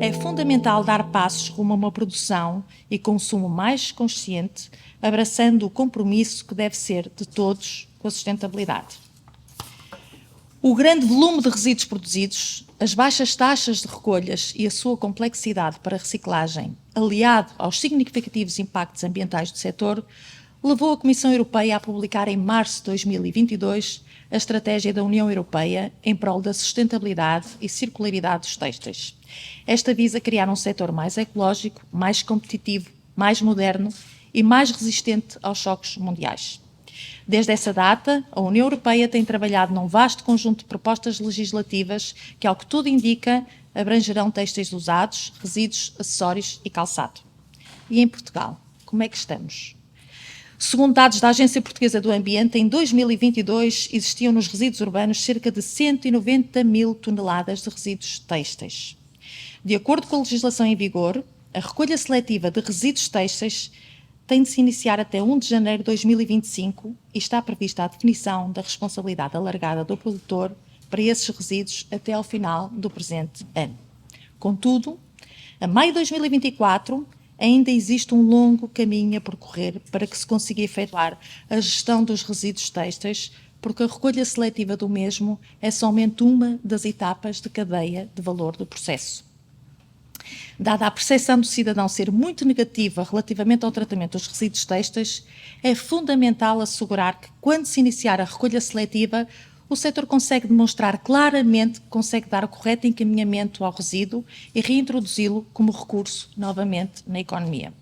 É fundamental dar passos rumo a uma produção e consumo mais consciente, abraçando o compromisso que deve ser de todos com a sustentabilidade. O grande volume de resíduos produzidos, as baixas taxas de recolhas e a sua complexidade para reciclagem, aliado aos significativos impactos ambientais do setor, levou a Comissão Europeia a publicar em março de 2022 a Estratégia da União Europeia em prol da sustentabilidade e circularidade dos têxteis. Esta visa criar um setor mais ecológico, mais competitivo, mais moderno e mais resistente aos choques mundiais. Desde essa data, a União Europeia tem trabalhado num vasto conjunto de propostas legislativas que, ao que tudo indica, abrangerão têxteis usados, resíduos, acessórios e calçado. E em Portugal, como é que estamos? Segundo dados da Agência Portuguesa do Ambiente, em 2022 existiam nos resíduos urbanos cerca de 190 mil toneladas de resíduos têxteis. De acordo com a legislação em vigor, a recolha seletiva de resíduos têxteis tem de se iniciar até 1 de janeiro de 2025 e está prevista a definição da responsabilidade alargada do produtor para esses resíduos até ao final do presente ano. Contudo, a maio de 2024, ainda existe um longo caminho a percorrer para que se consiga efetuar a gestão dos resíduos têxteis, porque a recolha seletiva do mesmo é somente uma das etapas de cadeia de valor do processo. Dada a percepção do cidadão ser muito negativa relativamente ao tratamento dos resíduos têxteis, é fundamental assegurar que, quando se iniciar a recolha seletiva, o setor consegue demonstrar claramente que consegue dar o correto encaminhamento ao resíduo e reintroduzi-lo como recurso novamente na economia.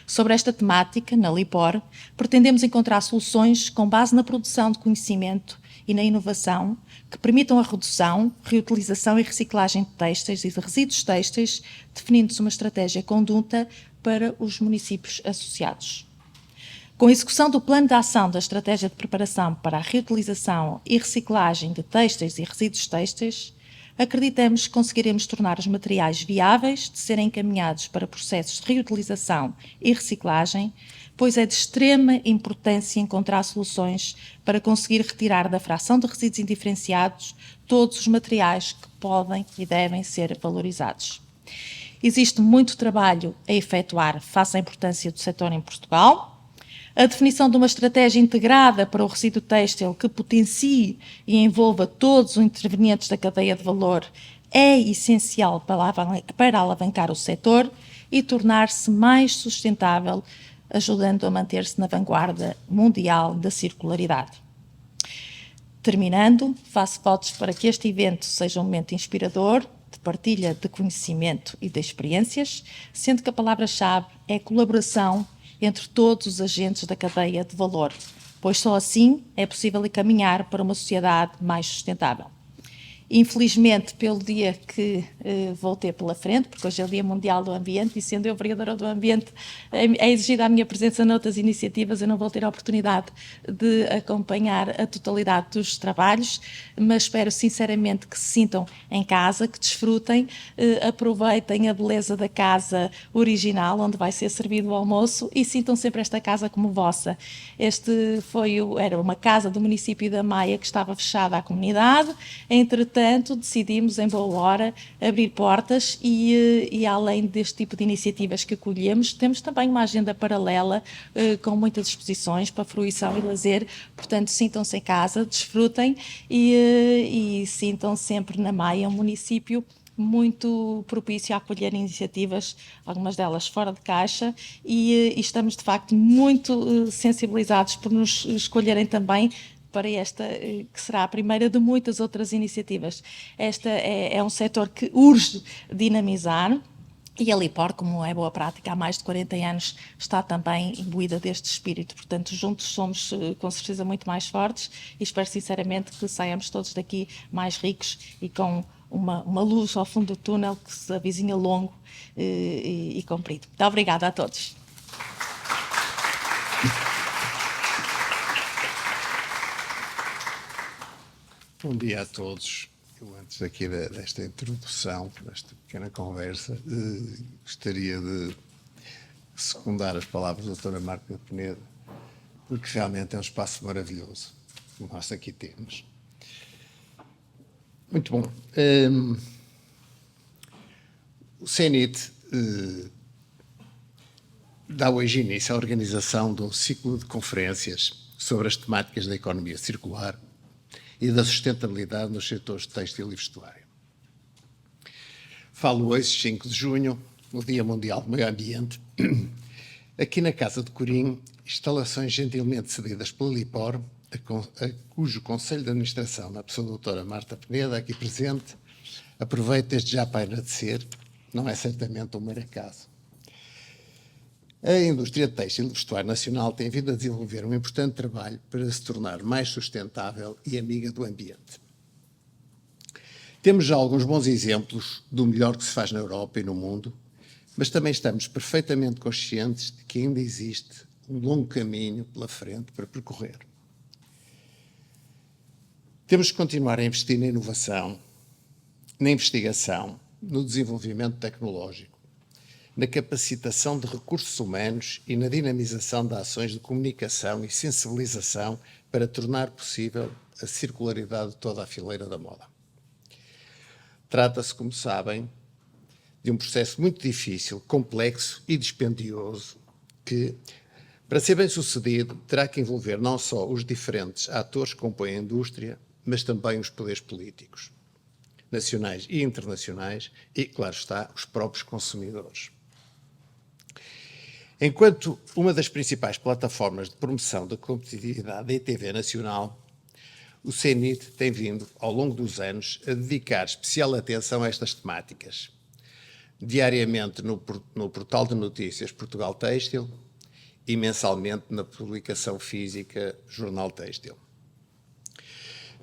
Sobre esta temática, na LIPOR, pretendemos encontrar soluções com base na produção de conhecimento e na inovação que permitam a redução, reutilização e reciclagem de têxteis e de resíduos têxteis, definindo-se uma estratégia conjunta para os municípios associados. Com a execução do plano de ação da Estratégia de Preparação para a Reutilização e Reciclagem de Têxteis e Resíduos Têxteis, acreditamos que conseguiremos tornar os materiais viáveis de serem encaminhados para processos de reutilização e reciclagem, pois é de extrema importância encontrar soluções para conseguir retirar da fração de resíduos indiferenciados todos os materiais que podem e devem ser valorizados. Existe muito trabalho a efetuar face à importância do setor em Portugal. A definição de uma estratégia integrada para o resíduo têxtil que potencie e envolva todos os intervenientes da cadeia de valor é essencial para alavancar o setor e tornar-se mais sustentável, ajudando a manter-se na vanguarda mundial da circularidade. Terminando, faço votos para que este evento seja um momento inspirador, de partilha de conhecimento e de experiências, sendo que a palavra-chave é colaboração entre todos os agentes da cadeia de valor, pois só assim é possível caminhar para uma sociedade mais sustentável. Infelizmente, pelo dia que vou ter pela frente, porque hoje é o Dia Mundial do Ambiente e sendo eu vereadora do Ambiente, é exigida a minha presença noutras iniciativas, eu não vou ter a oportunidade de acompanhar a totalidade dos trabalhos, mas espero sinceramente que se sintam em casa, que desfrutem, aproveitem a beleza da casa original, onde vai ser servido o almoço e sintam sempre esta casa como vossa. Era uma casa do município da Maia que estava fechada à comunidade, entretanto decidimos em boa hora abrir portas e além deste tipo de iniciativas que acolhemos, temos também uma agenda paralela com muitas exposições para fruição e lazer, portanto sintam-se em casa, desfrutem e sintam sempre na Maia um município muito propício a acolher iniciativas, algumas delas fora de caixa, e estamos de facto muito sensibilizados por nos escolherem também para esta, que será a primeira de muitas outras iniciativas. Esta é um setor que urge dinamizar e a LIPOR, como é boa prática, há mais de 40 anos, está também imbuída deste espírito. Portanto, juntos somos com certeza muito mais fortes e espero sinceramente que saiamos todos daqui mais ricos e com uma luz ao fundo do túnel que se avizinha longo e comprido. Muito obrigada a todos. Bom dia a todos. Eu, antes aqui desta introdução, desta pequena conversa, gostaria de secundar as palavras da doutora Marta Penedo, porque realmente é um espaço maravilhoso que nós aqui temos. Muito bom. O CENIT dá hoje início à organização de um ciclo de conferências sobre as temáticas da economia circular e da sustentabilidade nos setores têxtil e vestuário. Falo hoje, 5 de junho, no Dia Mundial do Meio Ambiente, aqui na Casa de Corim, instalações gentilmente cedidas pela Lipor, cujo Conselho de Administração, na pessoa da doutora Marta Peneda, aqui presente, aproveito desde já para agradecer, não é certamente um mero acaso. A indústria têxtil e vestuário nacional tem vindo a desenvolver um importante trabalho para se tornar mais sustentável e amiga do ambiente. Temos já alguns bons exemplos do melhor que se faz na Europa e no mundo, mas também estamos perfeitamente conscientes de que ainda existe um longo caminho pela frente para percorrer. Temos que continuar a investir na inovação, na investigação, no desenvolvimento tecnológico, na capacitação de recursos humanos e na dinamização de ações de comunicação e sensibilização para tornar possível a circularidade de toda a fileira da moda. Trata-se, como sabem, de um processo muito difícil, complexo e dispendioso que, para ser bem sucedido, terá que envolver não só os diferentes atores que compõem a indústria, mas também os poderes políticos, nacionais e internacionais e, claro está, os próprios consumidores. Enquanto uma das principais plataformas de promoção da competitividade da ETV nacional, o CENIT tem vindo, ao longo dos anos, a dedicar especial atenção a estas temáticas, diariamente no portal de notícias Portugal Têxtil e mensalmente na publicação física Jornal Têxtil.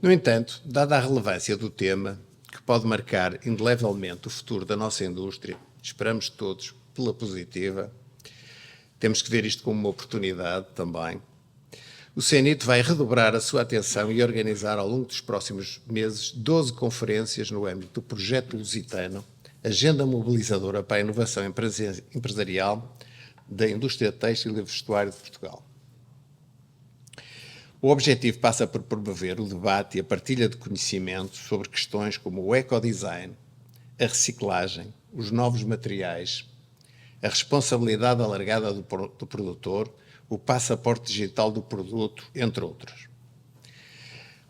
No entanto, dada a relevância do tema, que pode marcar indelevelmente o futuro da nossa indústria, esperamos todos pela positiva, temos que ver isto como uma oportunidade também. O CENIT vai redobrar a sua atenção e organizar ao longo dos próximos meses 12 conferências no âmbito do projeto lusitano, Agenda Mobilizadora para a Inovação Empresarial da Indústria Têxtil e Vestuário de Portugal. O objetivo passa por promover o debate e a partilha de conhecimento sobre questões como o ecodesign, a reciclagem, os novos materiais, a responsabilidade alargada do produtor, o passaporte digital do produto, entre outros.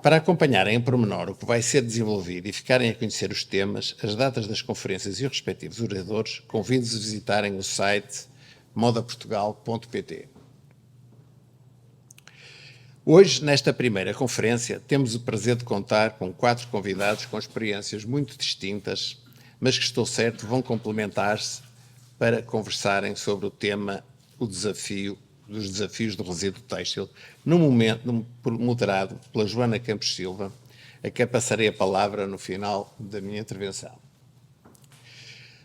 Para acompanharem em pormenor o que vai ser desenvolvido e ficarem a conhecer os temas, as datas das conferências e os respectivos oradores, convido-os a visitarem o site modaportugal.pt. Hoje, nesta primeira conferência, temos o prazer de contar com 4 convidados com experiências muito distintas, mas que estou certo vão complementar-se para conversarem sobre o tema, dos desafios do resíduo têxtil, num momento moderado pela Joana Campos Silva, a quem passarei a palavra no final da minha intervenção.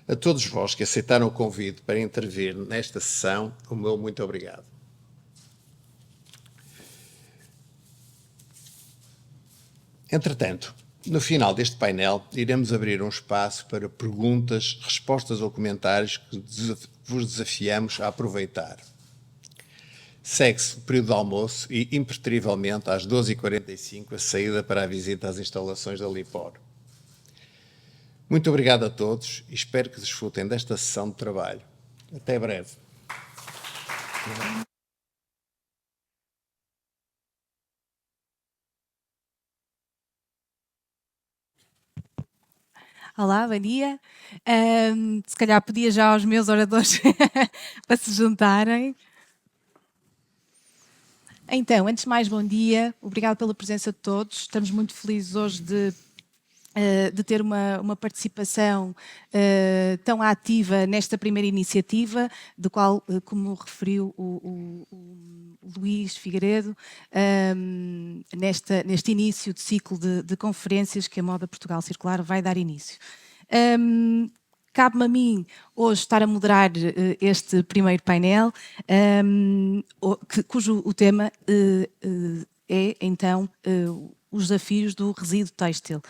A todos vós que aceitaram o convite para intervir nesta sessão, o meu muito obrigado. Entretanto, no final deste painel, iremos abrir um espaço para perguntas, respostas ou comentários que vos desafiamos a aproveitar. Segue-se o período de almoço e, impreterivelmente, às 12h45, a saída para a visita às instalações da Lipor. Muito obrigado a todos e espero que desfrutem desta sessão de trabalho. Até breve. Olá, bom dia. Se calhar pedia já aos meus oradores para se juntarem. Então, antes de mais, bom dia. Obrigado pela presença de todos. Estamos muito felizes hoje de ter uma participação tão ativa nesta primeira iniciativa, do qual, como referiu o Luís Figueiredo, neste início de ciclo de conferências que a Moda Portugal Circular vai dar início. Cabe-me a mim hoje estar a moderar este primeiro painel, cujo o tema é, então, os desafios do resíduo têxtil.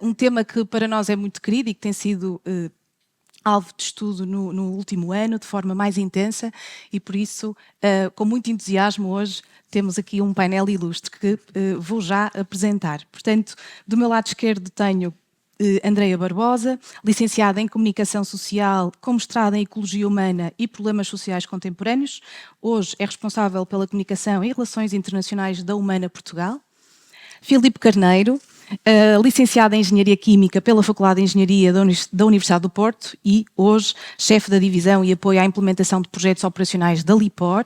Um tema que para nós é muito querido e que tem sido alvo de estudo no último ano, de forma mais intensa, e por isso, com muito entusiasmo, hoje temos aqui um painel ilustre que vou já apresentar. Portanto, do meu lado esquerdo tenho Andreia Barbosa, licenciada em Comunicação Social, com mestrado em Ecologia Humana e Problemas Sociais Contemporâneos. Hoje é responsável pela Comunicação e Relações Internacionais da Humana Portugal. Filipe Carneiro, licenciado em Engenharia Química pela Faculdade de Engenharia da Universidade do Porto e hoje chefe da Divisão e Apoio à Implementação de Projetos Operacionais da LIPOR.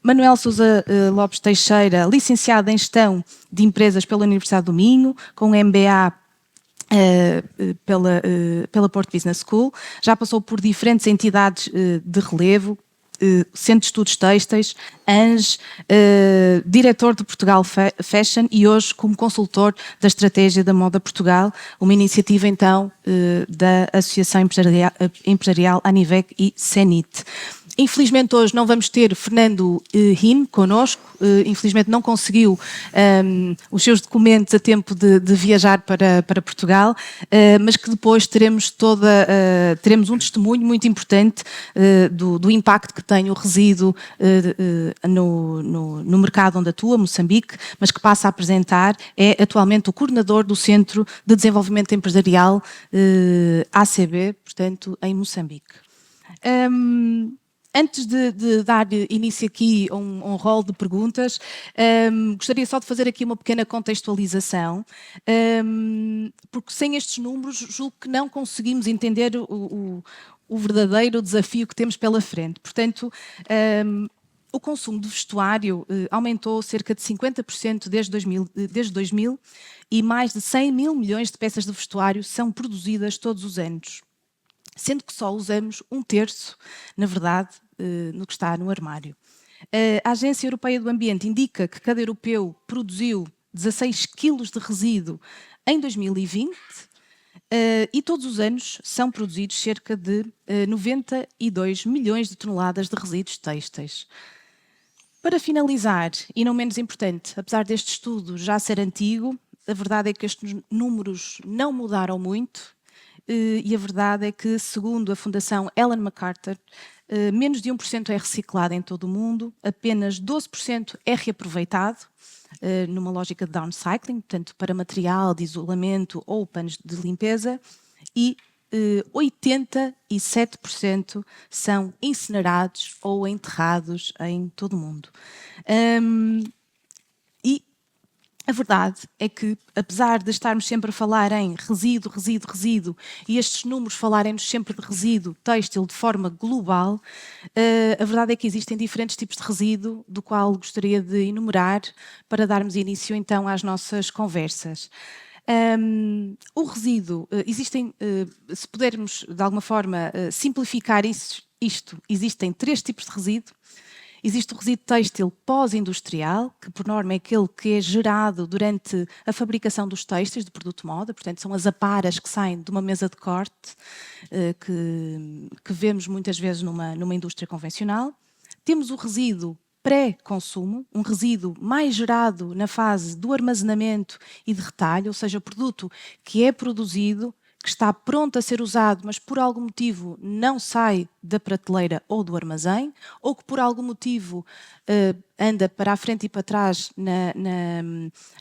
Manuel Sousa Lopes Teixeira, licenciado em Gestão de Empresas pela Universidade do Minho, com MBA pela Porto Business School. Já passou por diferentes entidades de relevo, Centro de Estudos Têxteis, ANGE, diretor de Portugal Fashion e hoje como consultor da Estratégia da Moda Portugal, uma iniciativa então da Associação Empresarial ANIVEC e CENIT. Infelizmente hoje não vamos ter Fernando Rin connosco, infelizmente não conseguiu os seus documentos a tempo de viajar para Portugal, mas que depois teremos um testemunho muito importante do impacto que tem o resíduo no mercado onde atua, Moçambique, mas que passa a apresentar, é atualmente o coordenador do Centro de Desenvolvimento Empresarial ACB, portanto, em Moçambique. Antes de dar início aqui a um rol de perguntas, gostaria só de fazer aqui uma pequena contextualização, porque sem estes números julgo que não conseguimos entender o verdadeiro desafio que temos pela frente. Portanto, o consumo de vestuário aumentou cerca de 50% desde 2000 e mais de 100 mil milhões de peças de vestuário são produzidas todos os anos, sendo que só usamos um terço, na verdade, no que está no armário. A Agência Europeia do Ambiente indica que cada europeu produziu 16 quilos de resíduo em 2020 e todos os anos são produzidos cerca de 92 milhões de toneladas de resíduos têxteis. Para finalizar, e não menos importante, apesar deste estudo já ser antigo, a verdade é que estes números não mudaram muito. E a verdade é que, segundo a Fundação Ellen MacArthur, menos de 1% é reciclado em todo o mundo, apenas 12% é reaproveitado, numa lógica de downcycling, portanto, para material de isolamento ou panos de limpeza, e 87% são incinerados ou enterrados em todo o mundo. A verdade é que, apesar de estarmos sempre a falar em resíduo, e estes números falarem-nos sempre de resíduo têxtil de forma global, a verdade é que existem diferentes tipos de resíduo, do qual gostaria de enumerar para darmos início então às nossas conversas. O resíduo, se pudermos de alguma forma simplificar isto, existem 3 tipos de resíduo. Existe o resíduo têxtil pós-industrial, que por norma é aquele que é gerado durante a fabricação dos têxteis, do produto de moda, portanto são as aparas que saem de uma mesa de corte, que vemos muitas vezes numa indústria convencional. Temos o resíduo pré-consumo, um resíduo mais gerado na fase do armazenamento e de retalho, ou seja, o produto que é produzido, que está pronto a ser usado, mas por algum motivo não sai da prateleira ou do armazém, ou que por algum motivo anda para a frente e para trás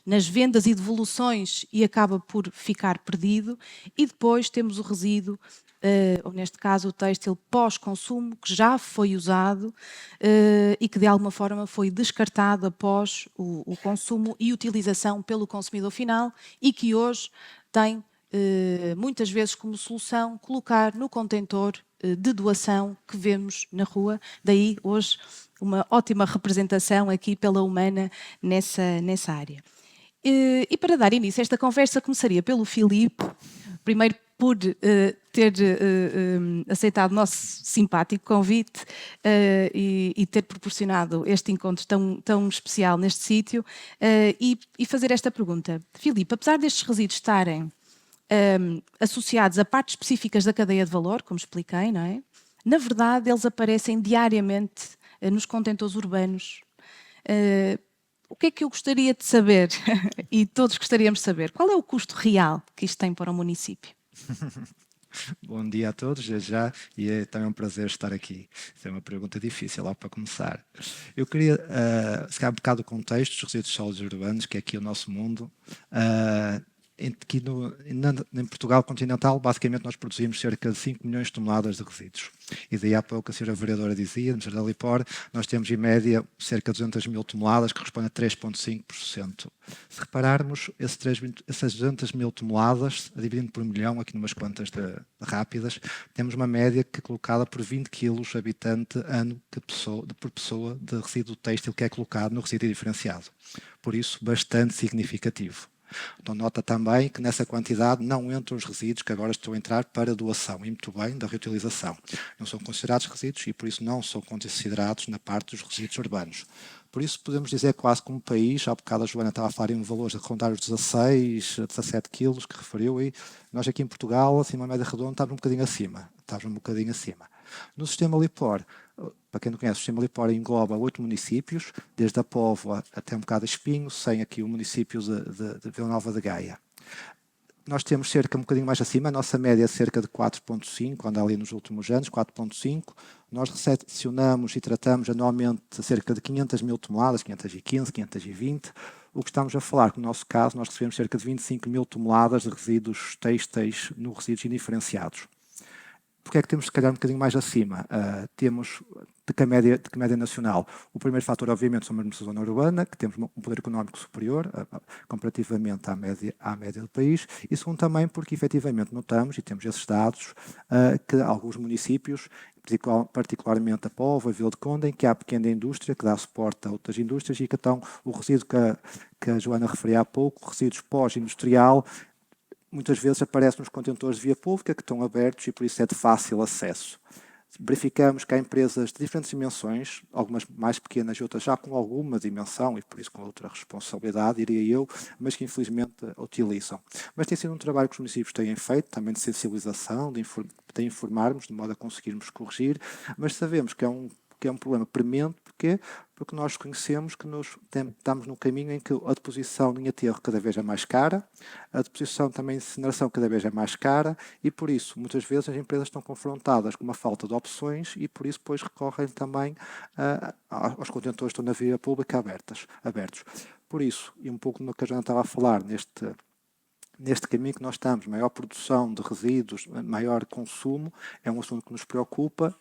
nas vendas e devoluções e acaba por ficar perdido. E depois temos o resíduo, ou neste caso o têxtil pós-consumo, que já foi usado e que de alguma forma foi descartado após o consumo e utilização pelo consumidor final e que hoje tem muitas vezes como solução colocar no contentor de doação que vemos na rua. Daí hoje uma ótima representação aqui pela Humana nessa área. E para dar início a esta conversa começaria pelo Filipe, primeiro por ter aceitado o nosso simpático convite e ter proporcionado este encontro tão especial neste sítio e fazer esta pergunta. Filipe, apesar destes resíduos estarem associados a partes específicas da cadeia de valor, como expliquei, não é? Na verdade, eles aparecem diariamente nos contentores urbanos. O que é que eu gostaria de saber, e todos gostaríamos de saber, qual é o custo real que isto tem para o município? Bom dia a todos, já, e é também um prazer estar aqui. Isso é uma pergunta difícil, logo para começar. Eu queria, se calhar um bocado o contexto dos resíduos sólidos urbanos, que é aqui o nosso mundo. em Portugal continental, basicamente nós produzimos cerca de 5 milhões de toneladas de resíduos. E daí há pouco a senhora vereadora dizia, no Sr. da Lipor, nós temos em média cerca de 200 mil toneladas, que corresponde a 3,5%. Se repararmos, essas 200 mil toneladas, dividindo por milhão, aqui numas contas rápidas, temos uma média que é colocada por 20 quilos habitante ano por pessoa de resíduo têxtil que é colocado no resíduo diferenciado. Por isso, bastante significativo. Então, nota também que nessa quantidade não entram os resíduos que agora estão a entrar para doação, e muito bem, da reutilização. Não são considerados resíduos e, por isso, não são considerados na parte dos resíduos urbanos. Por isso, podemos dizer quase como país, há bocado a Joana estava a falar em valores a rondar os 16, 17 quilos que referiu, e nós aqui em Portugal, assim, uma média redonda, estávamos um bocadinho acima. No sistema Lipor, para quem não conhece, o sistema Lipor engloba 8 municípios, desde a Póvoa até um bocado a Espinho, sem aqui o município de Vila Nova de Gaia. Nós temos cerca, um bocadinho mais acima, a nossa média é cerca de 4,5, anda ali nos últimos anos, 4,5. Nós recepcionamos e tratamos anualmente cerca de 500 mil toneladas, 515, 520. O que estamos a falar, que no nosso caso, nós recebemos cerca de 25 mil toneladas de resíduos têxteis no resíduos indiferenciados. Porque é que temos, se calhar, um bocadinho mais acima? Temos, de que a média nacional, o primeiro fator, obviamente, são mesmo a zona urbana, que temos um poder económico superior, comparativamente à média do país, e segundo também porque, efetivamente, notamos, e temos esses dados, que alguns municípios, particularmente a Póvoa, a Vila de Conde, em que há pequena indústria que dá suporte a outras indústrias e que então o resíduo que a Joana referia há pouco, resíduos pós-industrial, muitas vezes aparece nos contentores de via pública que estão abertos e por isso é de fácil acesso. Verificamos que há empresas de diferentes dimensões, algumas mais pequenas e outras já com alguma dimensão e por isso com outra responsabilidade, diria eu, mas que infelizmente utilizam. Mas tem sido um trabalho que os municípios têm feito, também de sensibilização, de informarmos, de modo a conseguirmos corrigir, mas sabemos que é um problema premente, porquê? Porque nós reconhecemos que estamos num caminho em que a deposição de aterro cada vez é mais cara, a deposição também de incineração cada vez é mais cara e por isso muitas vezes as empresas estão confrontadas com uma falta de opções e por isso depois recorrem também aos contentores que estão na via pública abertos. Por isso, e um pouco no que a Joana estava a falar, neste caminho que nós estamos, maior produção de resíduos, maior consumo, é um assunto que nos preocupa.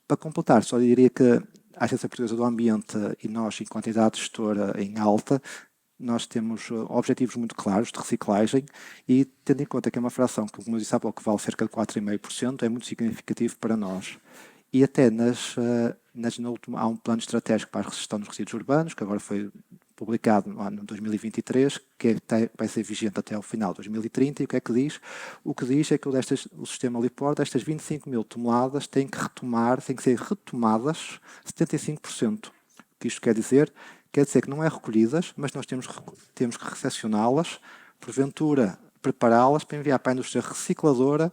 Para completar, só diria que a Agência Portuguesa do Ambiente e nós, enquanto entidade gestora em alta, nós temos objetivos muito claros de reciclagem e, tendo em conta que é uma fração que, como eu disse há pouco, vale cerca de 4,5%, é muito significativo para nós. E até há um plano estratégico para a gestão dos resíduos urbanos, que agora foi publicado no ano 2023, que vai ser vigente até ao final de 2030, e o que é que diz? O que diz é que o sistema Lipor, destas 25 mil toneladas, tem que ser retomadas 75%. O que isto quer dizer? Quer dizer que não é recolhidas, mas nós temos que recepcioná-las, porventura prepará-las para enviar para a indústria recicladora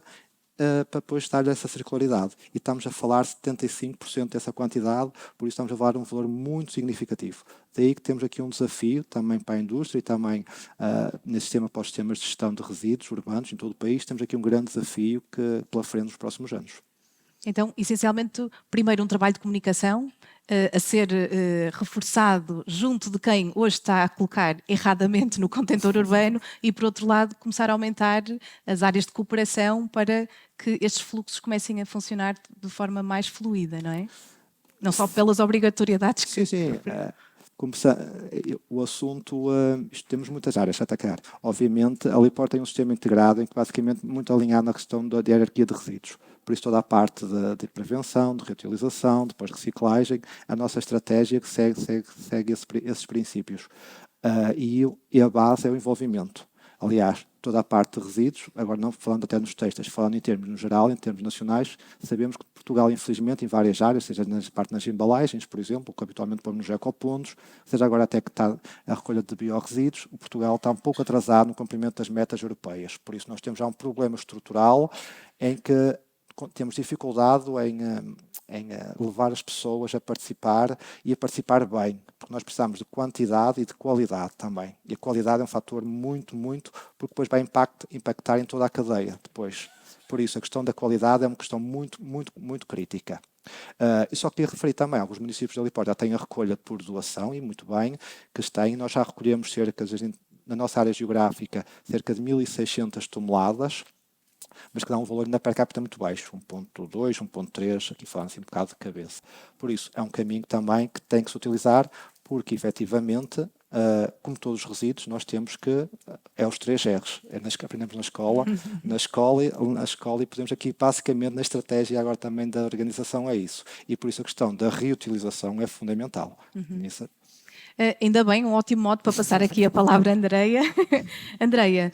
para depois dar essa circularidade. E estamos a falar 75% dessa quantidade, por isso estamos a falar de um valor muito significativo. Daí que temos aqui um desafio também para a indústria e também nesse sistema para os sistemas de gestão de resíduos urbanos em todo o país, temos aqui um grande desafio pela frente nos próximos anos. Então, essencialmente, primeiro um trabalho de comunicação a ser reforçado junto de quem hoje está a colocar erradamente no contentor urbano e, por outro lado, começar a aumentar as áreas de cooperação para que estes fluxos comecem a funcionar de forma mais fluida, não é? Não só pelas obrigatoriedades que... Sim. O assunto, temos muitas áreas a atacar. Obviamente, a Lipor tem um sistema integrado em que basicamente muito alinhado na questão da hierarquia de resíduos. Por isso toda a parte de prevenção, de reutilização, depois reciclagem, a nossa estratégia que segue esses princípios. E a base é o envolvimento. Aliás, toda a parte de resíduos, agora não falando até nos textos, falando em termos no geral, em termos nacionais, sabemos que Portugal, infelizmente, em várias áreas, seja nas embalagens, por exemplo, que habitualmente pomos nos ecopontos, seja agora até que está a recolha de biorresíduos, o Portugal está um pouco atrasado no cumprimento das metas europeias. Por isso, nós temos já um problema estrutural em que temos dificuldade em levar as pessoas a participar e a participar bem, porque nós precisamos de quantidade e de qualidade também. E a qualidade é um fator muito, porque depois vai impactar em toda a cadeia depois. Por isso, a questão da qualidade é uma questão muito crítica. E só queria referir também, alguns municípios da Lipor já têm a recolha por doação, e muito bem, que têm. Nós já recolhemos cerca de na nossa área geográfica, cerca de 1.600 toneladas, mas que dá um valor ainda per capita muito baixo, 1.2, 1.3, aqui falando assim um bocado de cabeça. Por isso, é um caminho também que tem que se utilizar, porque efetivamente, como todos os resíduos, nós temos que, é os 3 R's, aprendemos na escola e podemos aqui basicamente na estratégia agora também da organização é isso. E por isso a questão da reutilização é fundamental. Isso, Ainda bem, um ótimo modo para passar aqui a palavra à Andreia. Andreia,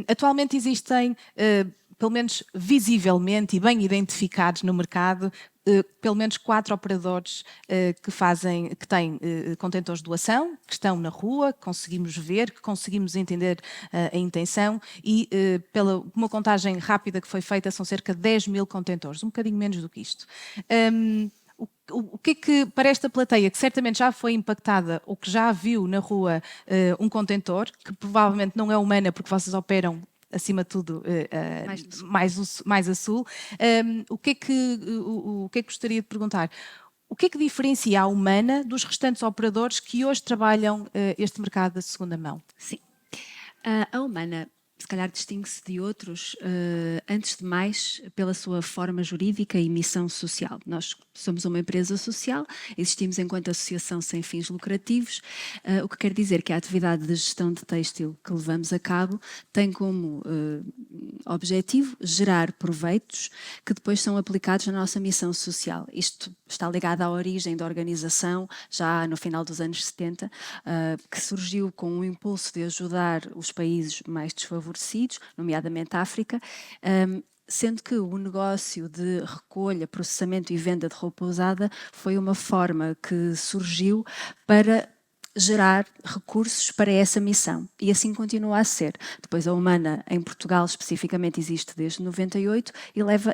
atualmente existem, pelo menos visivelmente e bem identificados no mercado, pelo menos 4 operadores que têm contentores de doação, que estão na rua, que conseguimos ver, que conseguimos entender a intenção e, pela uma contagem rápida que foi feita, são cerca de 10 mil contentores, um bocadinho menos do que isto. O que é que, para esta plateia, que certamente já foi impactada ou que já viu na rua um contentor, que provavelmente não é humana porque vocês operam, acima de tudo, mais a sul, o que é que gostaria de perguntar? O que é que diferencia a humana dos restantes operadores que hoje trabalham este mercado da segunda mão? Sim. A humana, se calhar, distingue-se de outros, antes de mais, pela sua forma jurídica e missão social. Nós somos uma empresa social, existimos enquanto associação sem fins lucrativos, o que quer dizer que a atividade de gestão de têxtil que levamos a cabo tem como objetivo gerar proveitos que depois são aplicados na nossa missão social. Isto está ligado à origem da organização, já no final dos anos 70, que surgiu com o impulso de ajudar os países mais desfavorecidos, nomeadamente a África, sendo que o negócio de recolha, processamento e venda de roupa usada foi uma forma que surgiu para gerar recursos para essa missão e assim continua a ser. Depois a Humana em Portugal especificamente existe desde 98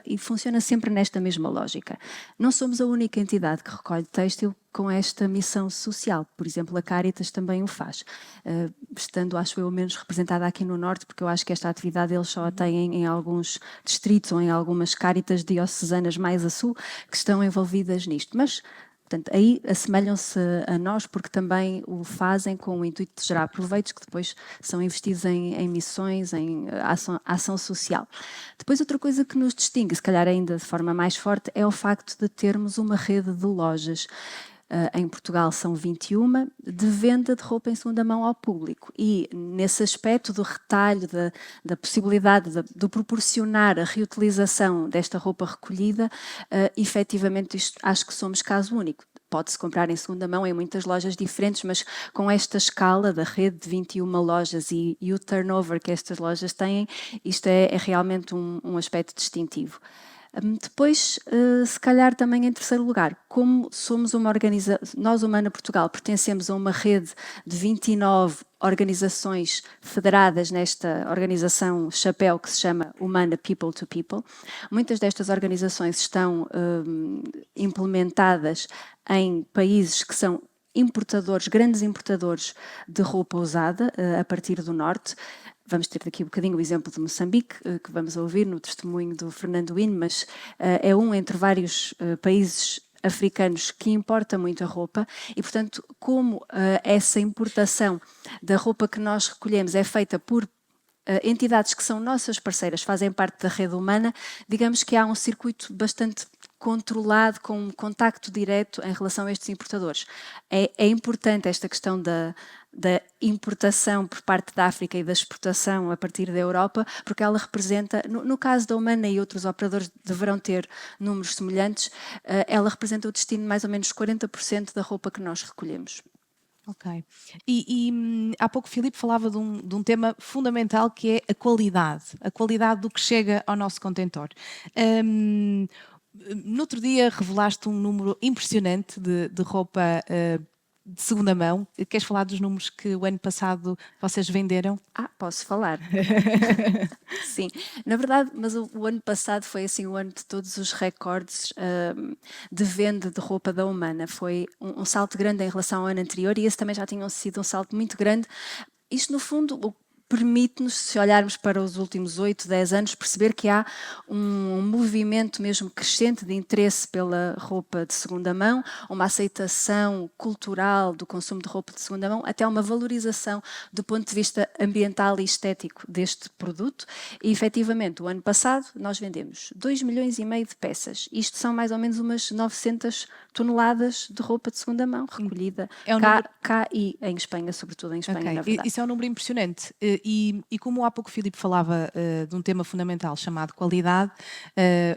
e funciona sempre nesta mesma lógica. Não somos a única entidade que recolhe têxtil com esta missão social. Por exemplo, a Caritas também o faz, estando, acho eu, menos representada aqui no Norte, porque eu acho que esta atividade eles só a têm em alguns distritos ou em algumas Caritas diocesanas mais a sul que estão envolvidas nisto. Mas portanto, aí assemelham-se a nós porque também o fazem com o intuito de gerar proveitos que depois são investidos em missões, em ação social. Depois, outra coisa que nos distingue, se calhar ainda de forma mais forte, é o facto de termos uma rede de lojas. Em Portugal são 21, de venda de roupa em segunda mão ao público. E nesse aspecto do retalho, da possibilidade de proporcionar a reutilização desta roupa recolhida, efetivamente acho que somos caso único. Pode-se comprar em segunda mão em muitas lojas diferentes, mas com esta escala da rede de 21 lojas e o turnover que estas lojas têm, isto é realmente um aspecto distintivo. Depois, se calhar também em terceiro lugar, como somos uma organização, nós, Humana Portugal, pertencemos a uma rede de 29 organizações federadas nesta organização chapéu que se chama Humana People to People. Muitas destas organizações estão implementadas em países que são grandes importadores de roupa usada a partir do norte. Vamos ter daqui um bocadinho o exemplo de Moçambique, que vamos ouvir no testemunho do Fernando Wynne, mas é entre vários países africanos que importa muito a roupa e, portanto, como essa importação da roupa que nós recolhemos é feita por entidades que são nossas parceiras, fazem parte da rede Humana, digamos que há um circuito bastante controlado, com um contacto direto em relação a estes importadores. É importante esta questão da importação por parte da África e da exportação a partir da Europa, porque ela representa, no caso da Humana e outros operadores deverão ter números semelhantes, ela representa o destino de mais ou menos 40% da roupa que nós recolhemos. Ok. E há pouco o Filipe falava de um tema fundamental que é a qualidade do que chega ao nosso contentor. No outro dia revelaste um número impressionante de roupa de segunda mão. Queres falar dos números que o ano passado vocês venderam? Posso falar. Sim, na verdade, mas o ano passado foi assim o ano de todos os recordes de venda de roupa da Humana. Foi um salto grande em relação ao ano anterior e esse também já tinha sido um salto muito grande. Isto, no fundo, permite-nos, se olharmos para os últimos 8, 10 anos, perceber que há um movimento mesmo crescente de interesse pela roupa de segunda mão, uma aceitação cultural do consumo de roupa de segunda mão, até uma valorização do ponto de vista ambiental e estético deste produto. E, efetivamente, o ano passado nós vendemos 2,5 milhões de peças. Isto são mais ou menos umas 900 toneladas de roupa de segunda mão recolhida cá e em Espanha, sobretudo em Espanha, na verdade. Isso é um número impressionante. E como há pouco o Filipe falava de um tema fundamental chamado qualidade,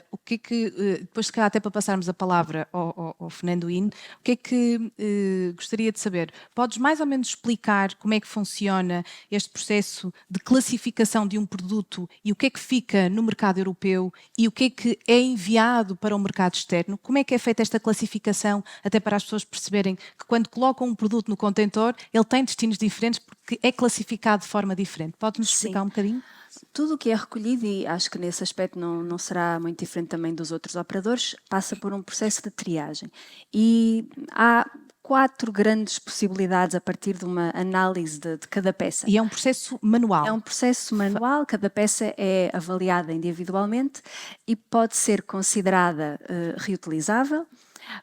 o que é que, depois se calhar até para passarmos a palavra ao Fernando In, o que é que gostaria de saber? Podes mais ou menos explicar como é que funciona este processo de classificação de um produto e o que é que fica no mercado europeu e o que é enviado para o mercado externo? Como é que é feita esta classificação, até para as pessoas perceberem que quando colocam um produto no contentor, ele tem destinos diferentes porque é classificado de forma diferente? Podes-nos explicar um bocadinho? Tudo o que é recolhido, e acho que nesse aspecto não será muito diferente também dos outros operadores, passa por um processo de triagem. E há 4 grandes possibilidades a partir de uma análise de cada peça. E é um processo manual? É um processo manual, cada peça é avaliada individualmente e pode ser considerada reutilizável,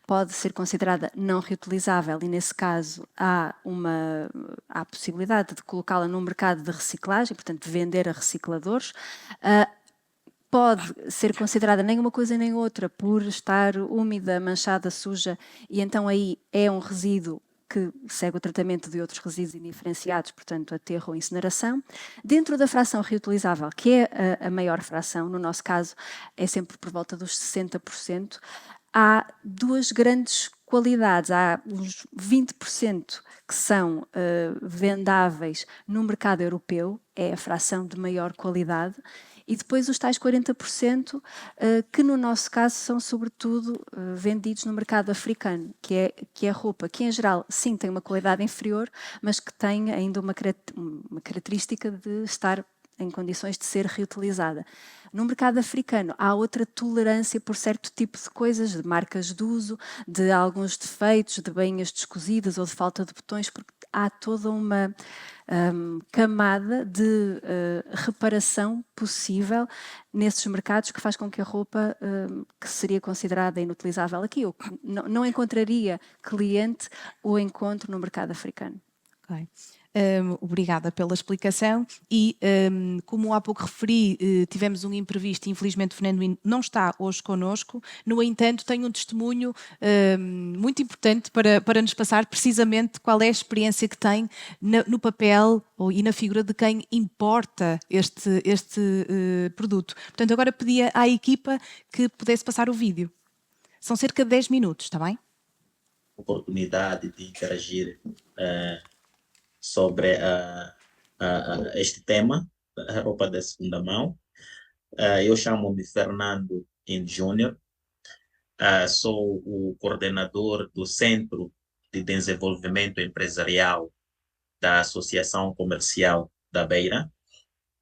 pode ser considerada não reutilizável e, nesse caso, há a possibilidade de colocá-la no mercado de reciclagem, portanto, de vender a recicladores. Pode ser considerada nem uma coisa nem outra por estar úmida, manchada, suja, e então aí é um resíduo que segue o tratamento de outros resíduos indiferenciados, portanto, aterro ou incineração. Dentro da fração reutilizável, que é a maior fração, no nosso caso é sempre por volta dos 60%, há 2 grandes qualidades. Há uns 20% que são vendáveis no mercado europeu, é a fração de maior qualidade, e depois os tais 40% que no nosso caso são sobretudo vendidos no mercado africano, que é roupa que em geral sim tem uma qualidade inferior, mas que tem ainda uma característica de estar em condições de ser reutilizada. No mercado africano há outra tolerância por certo tipo de coisas, de marcas de uso, de alguns defeitos, de bainhas descozidas ou de falta de botões, porque há toda uma camada de reparação possível nesses mercados que faz com que a roupa que seria considerada inutilizável aqui, ou que não encontraria cliente, o encontro no mercado africano. Ok. Obrigada pela explicação e, como há pouco referi, tivemos um imprevisto e infelizmente o Fernando In não está hoje connosco. No entanto, tenho um testemunho muito importante para nos passar precisamente qual é a experiência que tem no papel e na figura de quem importa este produto. Portanto, agora pedia à equipa que pudesse passar o vídeo. São cerca de 10 minutos, está bem? Oportunidade de interagir sobre este tema, a roupa de segunda mão. Eu chamo-me Fernando In Júnior, sou o coordenador do Centro de Desenvolvimento Empresarial da Associação Comercial da Beira.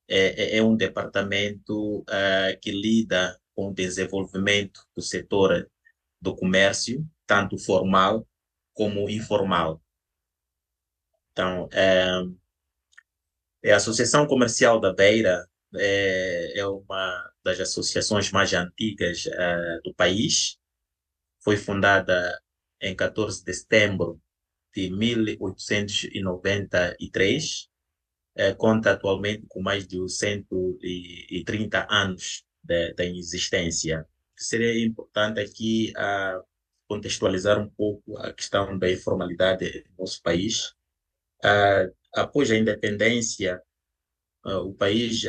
É um departamento que lida com o desenvolvimento do setor do comércio, tanto formal como informal. Então, a Associação Comercial da Beira é uma das associações mais antigas do país. Foi fundada em 14 de setembro de 1893. Conta atualmente com mais de 130 anos de existência. Seria importante aqui contextualizar um pouco a questão da informalidade no nosso país. Após a independência, o país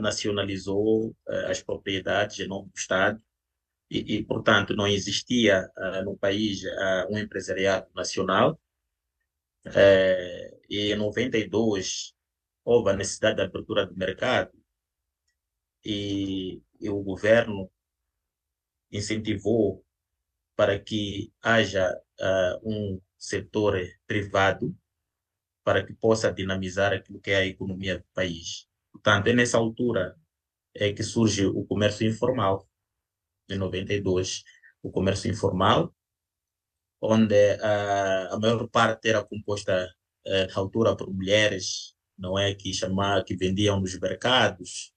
nacionalizou as propriedades em nome do Estado e, portanto, não existia no país um empresariado nacional. E em 92 houve a necessidade de abertura do mercado e o governo incentivou para que haja um setor privado para que possa dinamizar aquilo que é a economia do país. Portanto, é nessa altura que surge o comércio informal, em 92. O comércio informal, onde a maior parte era composta na altura por mulheres, não é, que vendiam nos mercados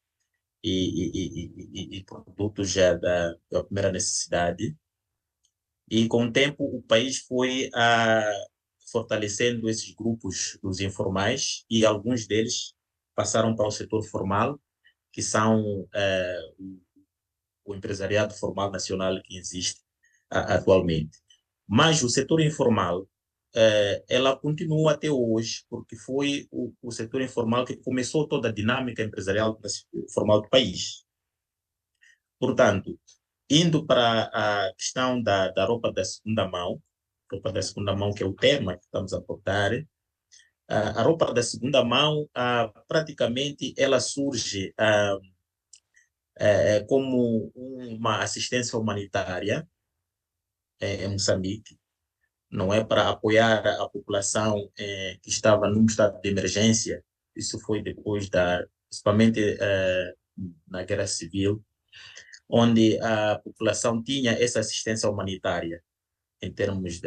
e produtos já da primeira necessidade. E com o tempo o país foi fortalecendo esses grupos dos informais e alguns deles passaram para o setor formal, que são o empresariado formal nacional que existe atualmente. Mas o setor informal, ela continua até hoje, porque foi o setor informal que começou toda a dinâmica empresarial formal do país. Portanto, indo para a questão da roupa da segunda mão, que é o tema que estamos a abordar, a roupa da segunda mão, praticamente, ela surge como uma assistência humanitária em Moçambique, não é, para apoiar a população que estava num estado de emergência. Isso foi depois principalmente na Guerra Civil, onde a população tinha essa assistência humanitária em termos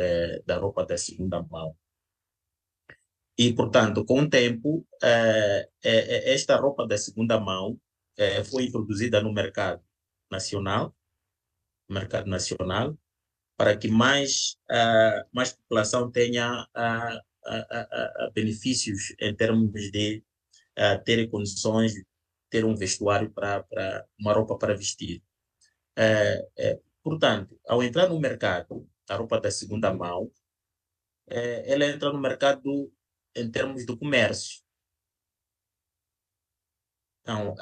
da roupa da segunda mão. E, portanto, com o tempo, esta roupa da segunda mão foi introduzida no mercado nacional, para que mais população tenha benefícios em termos de ter condições de ter um vestuário uma roupa para vestir. Portanto, ao entrar no mercado, a roupa da segunda mão, ela entra no mercado em termos do comércio. Então,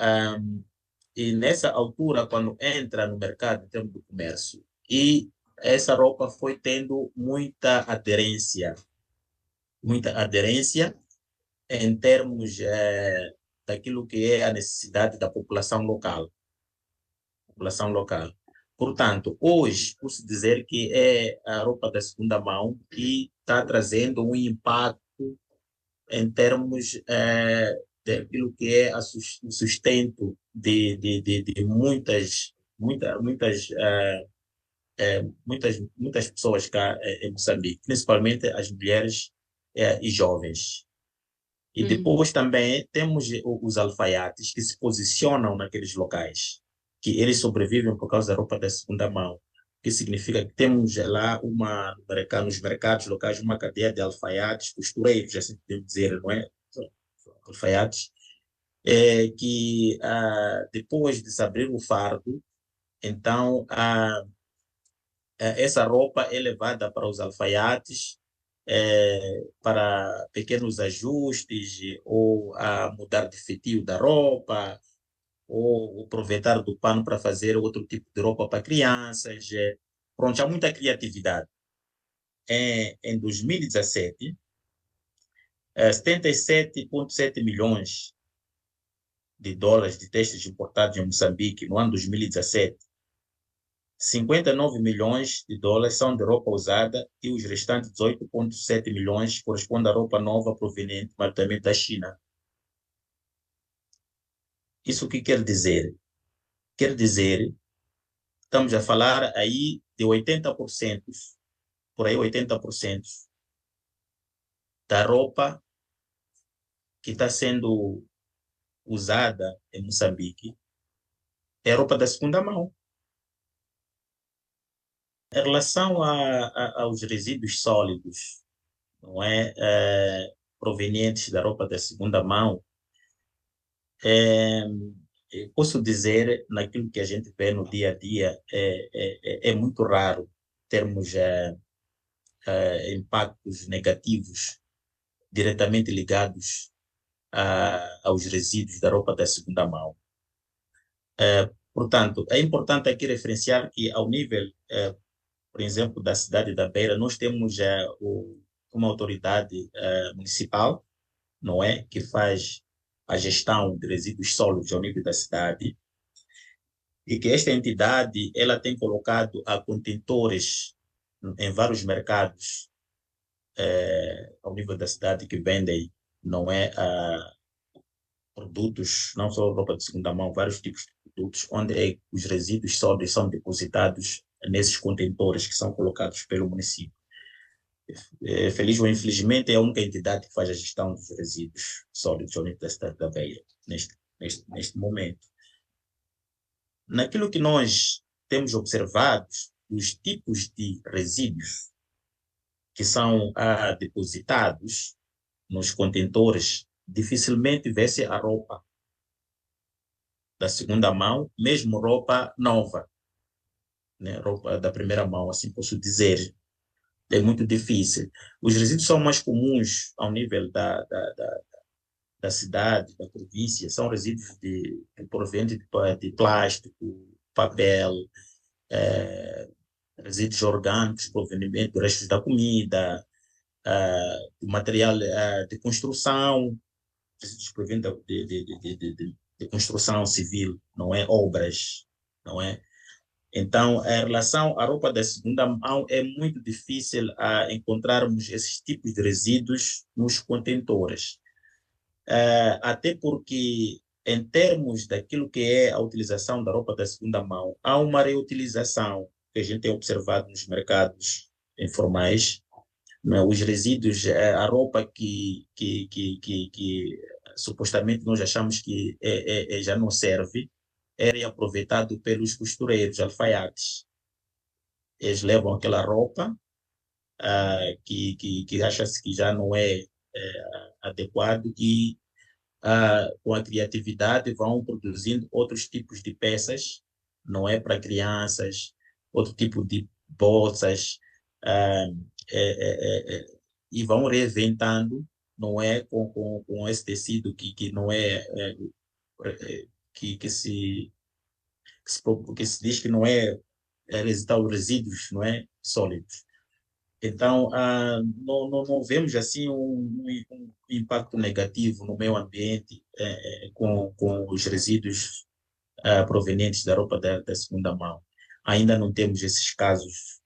e nessa altura, quando entra no mercado em termos do comércio, e essa roupa foi tendo muita aderência em termos daquilo que é a necessidade da população local. Portanto, hoje, posso dizer que é a roupa da segunda mão que está trazendo um impacto em termos daquilo que é o sustento de muitas pessoas cá em Moçambique, principalmente as mulheres e jovens. E depois também temos os alfaiates que se posicionam naqueles locais, que eles sobrevivem por causa da roupa da segunda mão, que significa que temos lá nos mercados locais uma cadeia de alfaiates, costureiros, assim podemos dizer, não é? Alfaiates, que depois de se abrir o fardo, então essa roupa é levada para os alfaiates para pequenos ajustes ou mudar de feitio da roupa ou aproveitar do pano para fazer outro tipo de roupa para crianças. Pronto, há muita criatividade. Em 2017, 77,7 milhões de dólares de textos importados em Moçambique no ano 2017. 59 milhões de dólares são de roupa usada e os restantes 18,7 milhões correspondem a roupa nova proveniente maioritariamente da China. Isso o que quer dizer? Quer dizer, estamos a falar aí de 80%, por aí 80% da roupa que está sendo usada em Moçambique é roupa da segunda mão. Em relação aos resíduos sólidos, não é, provenientes da roupa da segunda mão, eu posso dizer, naquilo que a gente vê no dia a dia, é muito raro termos impactos negativos diretamente ligados aos resíduos da roupa da segunda mão. Portanto, é importante aqui referenciar que, ao nível, por exemplo, da cidade da Beira, nós temos uma autoridade municipal, não é, que faz a gestão de resíduos sólidos ao nível da cidade, e que esta entidade ela tem colocado contentores em vários mercados ao nível da cidade que vendem, não é, produtos, não só roupa de segunda mão, vários tipos de produtos, onde os resíduos sólidos são depositados nesses contentores que são colocados pelo município. feliz ou infelizmente, é a única entidade que faz a gestão dos resíduos sólidos na Universidade da Beira, neste momento. Naquilo que nós temos observado, os tipos de resíduos que são depositados nos contentores, dificilmente vê-se a roupa da segunda mão, mesmo roupa nova, né? Roupa da primeira mão, assim posso dizer. É muito difícil. Os resíduos são mais comuns ao nível da cidade, da província, são resíduos que provêm de plástico, papel, resíduos orgânicos provenientes dos restos da comida, de material de construção, resíduos provenientes de construção civil, não é? Obras, não é? Então, em relação à roupa da segunda mão, é muito difícil encontrarmos esses tipos de resíduos nos contentores. Até porque, em termos daquilo que é a utilização da roupa da segunda mão, há uma reutilização que a gente tem observado nos mercados informais, né? Os resíduos, a roupa que supostamente nós achamos que já não serve, é reaproveitado pelos costureiros, alfaiates. Eles levam aquela roupa que acha-se que já não é adequado e com a criatividade vão produzindo outros tipos de peças, não é, para crianças, outro tipo de bolsas, ah, e vão reinventando, não é, com esse tecido que não que se diz que não é resultado de resíduos, não é, sólidos. Então, não vemos assim um impacto negativo no meio ambiente com os resíduos provenientes da roupa da segunda mão. Ainda não temos esses casos,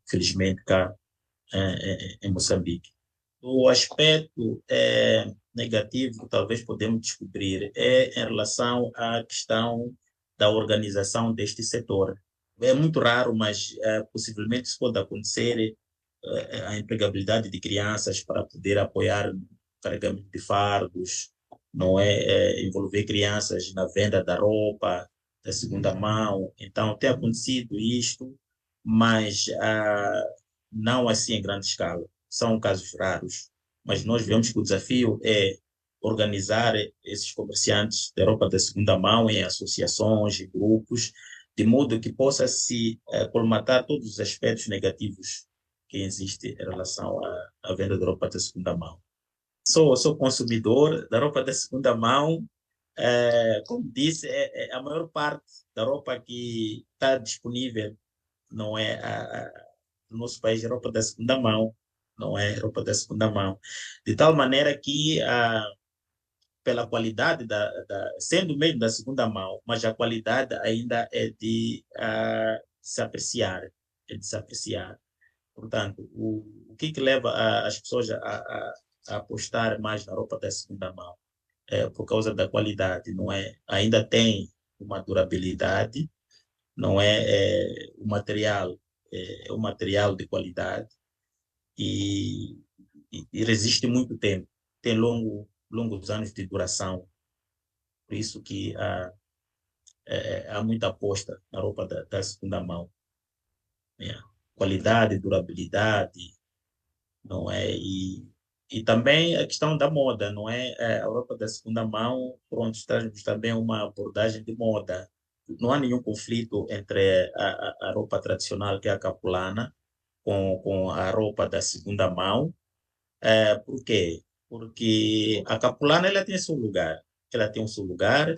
felizmente, cá em Moçambique. O aspecto negativo que talvez podemos descobrir é em relação à questão da organização deste setor. É muito raro, mas possivelmente isso pode acontecer, a empregabilidade de crianças para poder apoiar o carregamento de fardos, não é, envolver crianças na venda da roupa da segunda mão. Então, tem acontecido isto, mas não assim em grande escala. São casos raros, mas nós vemos que o desafio é organizar esses comerciantes de roupa da segunda mão em associações e grupos, de modo que possa se colmatar todos os aspectos negativos que existem em relação à venda de roupa de segunda mão. Sou consumidor da roupa de segunda mão. Como disse, a maior parte da roupa que está disponível não é no nosso país, é roupa da segunda mão, não é roupa da segunda mão. De tal maneira que, pela qualidade, sendo mesmo da segunda mão, mas a qualidade ainda é de se apreciar, é de se apreciar. Portanto, o que leva as pessoas a apostar mais na roupa da segunda mão? Por causa da qualidade, não é? Ainda tem uma durabilidade, não é? O material é um material de qualidade e resiste muito tempo, tem longos anos de duração. Por isso que há muita aposta na roupa da segunda mão. Qualidade, durabilidade, não é? E também a questão da moda, não é? A roupa da segunda mão, pronto, traz também uma abordagem de moda. Não há nenhum conflito entre a roupa tradicional, que é a capulana, com a roupa da segunda mão. Por quê? Porque a capulana ela tem seu lugar. Ela tem o seu lugar,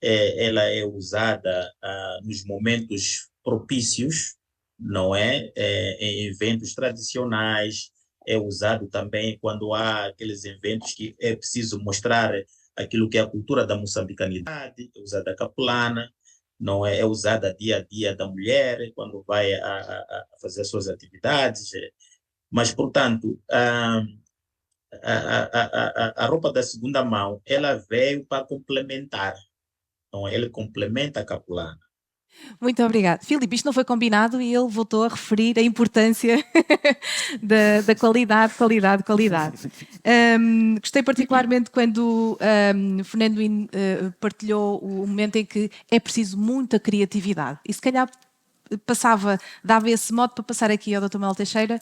ela é usada nos momentos propícios, não é? Em eventos tradicionais, é usado também quando há aqueles eventos que é preciso mostrar aquilo que é a cultura da moçambicanidade, é usada a capulana, não é? É usada dia a dia da mulher, quando vai a fazer as suas atividades. Mas, portanto, a roupa da segunda mão, ela veio para complementar, então, ele complementa a capulana. Muito obrigada. Filipe, isto não foi combinado e ele voltou a referir a importância da qualidade. Gostei particularmente quando Fernando partilhou o momento em que é preciso muita criatividade. E se calhar dava esse modo para passar aqui ao Dr. Manuel Teixeira,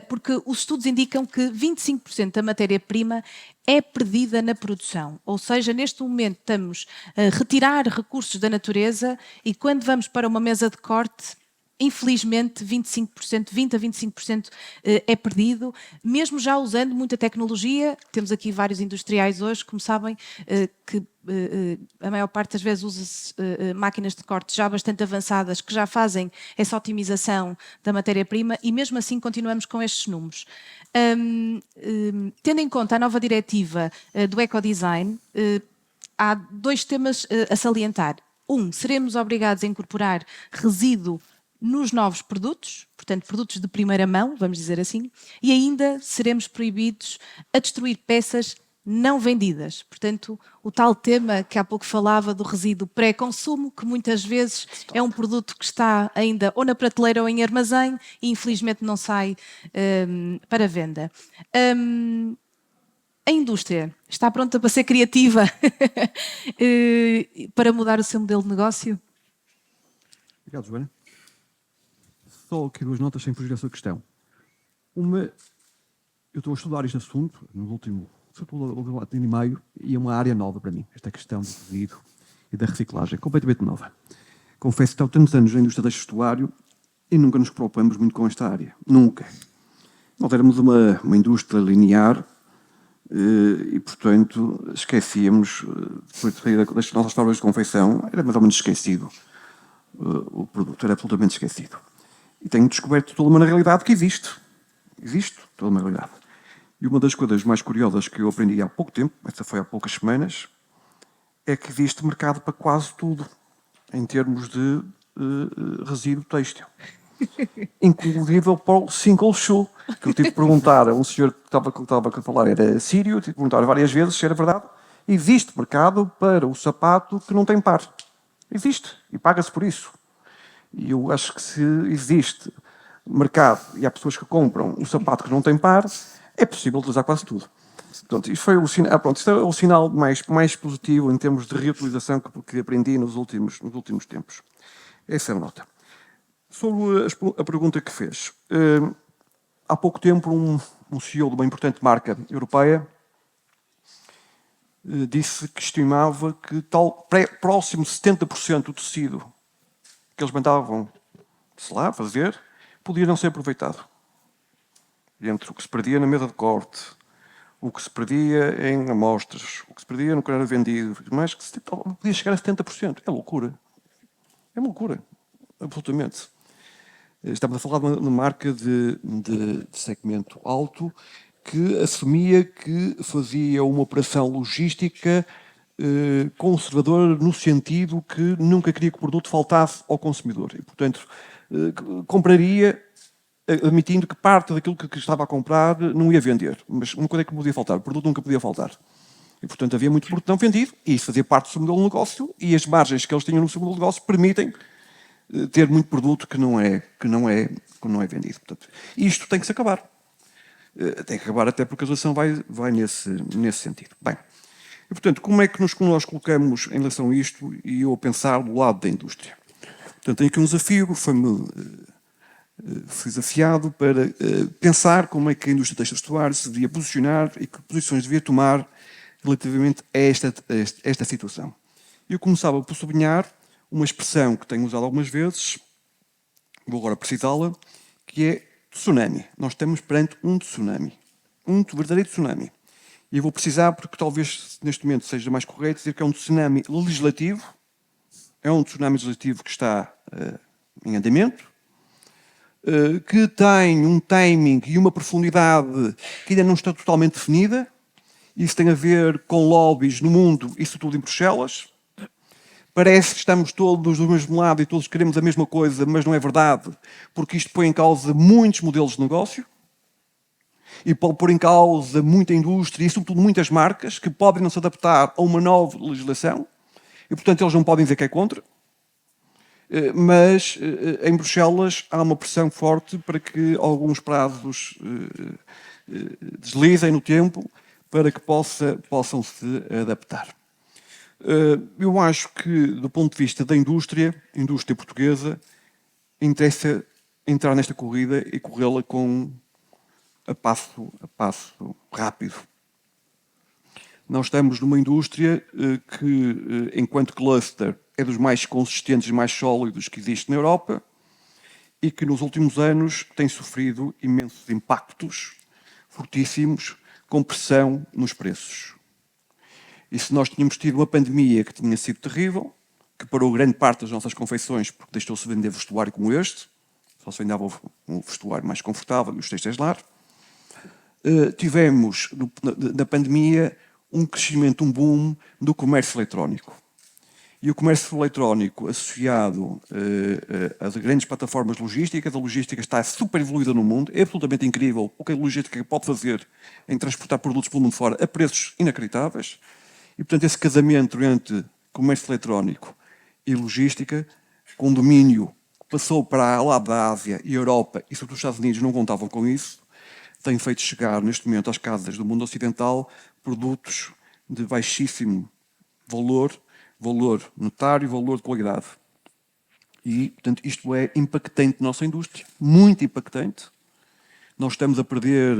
porque os estudos indicam que 25% da matéria-prima é perdida na produção. Ou seja, neste momento estamos a retirar recursos da natureza e quando vamos para uma mesa de corte, infelizmente 25%, 20% a 25% é perdido, mesmo já usando muita tecnologia. Temos aqui vários industriais hoje, como sabem, que a maior parte das vezes usa-se máquinas de corte já bastante avançadas que já fazem essa otimização da matéria-prima e mesmo assim continuamos com estes números. Tendo em conta a nova diretiva do ecodesign, há 2 temas a salientar. Seremos obrigados a incorporar resíduo nos novos produtos, portanto, produtos de primeira mão, vamos dizer assim, e ainda seremos proibidos a destruir peças não vendidas. Portanto, o tal tema que há pouco falava do resíduo pré-consumo, que muitas vezes é um produto que está ainda ou na prateleira ou em armazém e infelizmente não sai para venda. A indústria está pronta para ser criativa para mudar o seu modelo de negócio? Obrigado, Joana. Só aqui 2 notas sem fugir à sua questão. Uma, eu estou a estudar este assunto no último ano e meio e é uma área nova para mim, esta questão do resíduo e da reciclagem, é completamente nova. Confesso que estou há tantos anos na indústria do vestuário e nunca nos preocupamos muito com esta área. Nunca. Nós éramos uma indústria linear e, portanto, esquecíamos, depois de sair das nossas fábricas de confecção, era mais ou menos esquecido. O produto era absolutamente esquecido. E tenho descoberto toda uma realidade que existe. Existe toda uma realidade. E uma das coisas mais curiosas que eu aprendi há pouco tempo, essa foi há poucas semanas, é que existe mercado para quase tudo, em termos de resíduo têxtil. Inclusive para o single shoe, que eu tive que perguntar a um senhor que estava a falar, era sírio, tive que perguntar várias vezes se era verdade. Existe mercado para o sapato que não tem par. Existe. E paga-se por isso. E eu acho que se existe mercado e há pessoas que compram um sapato que não tem par, é possível utilizar quase tudo. Portanto, isto foi o sinal, isto é o sinal mais positivo em termos de reutilização que aprendi nos últimos tempos. Essa é a nota. Sobre a pergunta que fez. Há pouco tempo, um CEO de uma importante marca europeia disse que estimava que próximo de 70% do tecido que eles mandavam, sei lá, fazer, podia não ser aproveitado. Entre o que se perdia na mesa de corte, o que se perdia em amostras, o que se perdia no que era vendido, mas que podia chegar a 70%. É loucura. É loucura. Absolutamente. Estamos a falar de uma marca de segmento alto que assumia que fazia uma operação logística conservadora no sentido que nunca queria que o produto faltasse ao consumidor. E, portanto, compraria admitindo que parte daquilo que estava a comprar não ia vender. Mas uma coisa é que podia faltar, o produto nunca podia faltar. E, portanto, havia muito produto não vendido e isso fazia parte do seu modelo de negócio e as margens que eles tinham no seu modelo de negócio permitem ter muito produto que não é vendido. Portanto, isto tem que se acabar. Tem que acabar até porque a legislação vai nesse sentido. Bem, e, portanto, como é que nós colocamos em relação a isto e eu a pensar do lado da indústria? Portanto, tenho aqui um desafio, fui desafiado para pensar como é que a indústria têxtil vestuário se devia posicionar e que posições devia tomar relativamente a esta situação. Eu começava por sublinhar uma expressão que tenho usado algumas vezes, vou agora precisá-la, que é tsunami. Nós estamos perante um tsunami. Um verdadeiro tsunami. E eu vou precisar porque talvez neste momento seja mais correto dizer que é um tsunami legislativo. É um tsunami legislativo que está em andamento, que tem um timing e uma profundidade que ainda não está totalmente definida. Isso tem a ver com lobbies no mundo, isso tudo em Bruxelas. Parece que estamos todos do mesmo lado e todos queremos a mesma coisa, mas não é verdade, porque isto põe em causa muitos modelos de negócio e pode pôr em causa muita indústria e, sobretudo, muitas marcas que podem não se adaptar a uma nova legislação e, portanto, eles não podem dizer que é contra. mas em Bruxelas há uma pressão forte para que alguns prazos deslizem no tempo para que possam se adaptar. Eu acho que, do ponto de vista da indústria portuguesa, interessa entrar nesta corrida e corrê-la a passo rápido. Nós estamos numa indústria que, enquanto cluster, é dos mais consistentes e mais sólidos que existe na Europa e que nos últimos anos tem sofrido imensos impactos fortíssimos com pressão nos preços. E se nós tínhamos tido uma pandemia que tinha sido terrível, que parou grande parte das nossas confecções porque deixou-se vender vestuário como este, só se vendava um vestuário mais confortável e os textos lar, tivemos na pandemia um crescimento, um boom do comércio eletrónico. E o comércio eletrónico associado às grandes plataformas logísticas, a logística está super evoluída no mundo, é absolutamente incrível o que a logística pode fazer em transportar produtos pelo mundo fora a preços inacreditáveis. E, portanto, esse casamento entre comércio eletrónico e logística, com domínio que passou para lá da Ásia e Europa, e sobretudo os Estados Unidos não contavam com isso, tem feito chegar, neste momento, às casas do mundo ocidental, produtos de baixíssimo valor monetário, valor de qualidade. E, portanto, isto é impactante na nossa indústria, muito impactante. Nós estamos a perder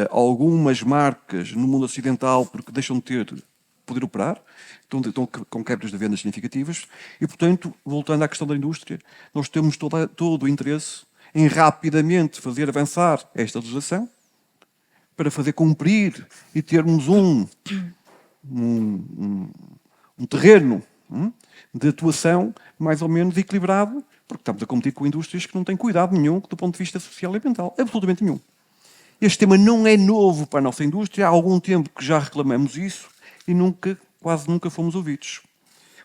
algumas marcas no mundo ocidental porque deixam de poder operar, estão com quebras de vendas significativas e, portanto, voltando à questão da indústria, nós temos todo o interesse em rapidamente fazer avançar esta legislação para fazer cumprir e termos um terreno de atuação mais ou menos equilibrado, porque estamos a competir com indústrias que não têm cuidado nenhum do ponto de vista social e ambiental, absolutamente nenhum. Este tema não é novo para a nossa indústria, há algum tempo que já reclamamos isso e quase nunca fomos ouvidos.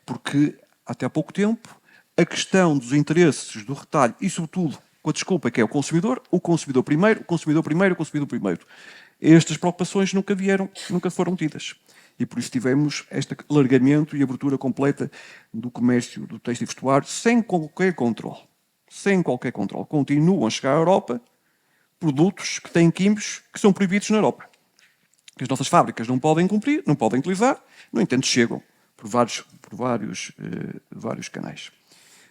Porque, até há pouco tempo, a questão dos interesses do retalho e, sobretudo, com a desculpa que é o consumidor primeiro. Estas preocupações nunca foram tidas. E por isso tivemos este alargamento e abertura completa do comércio do têxtil e vestuário sem qualquer controle. Sem qualquer controle. Continuam a chegar à Europa produtos que têm químicos que são proibidos na Europa. Que as nossas fábricas não podem cumprir, não podem utilizar, no entanto chegam por vários canais.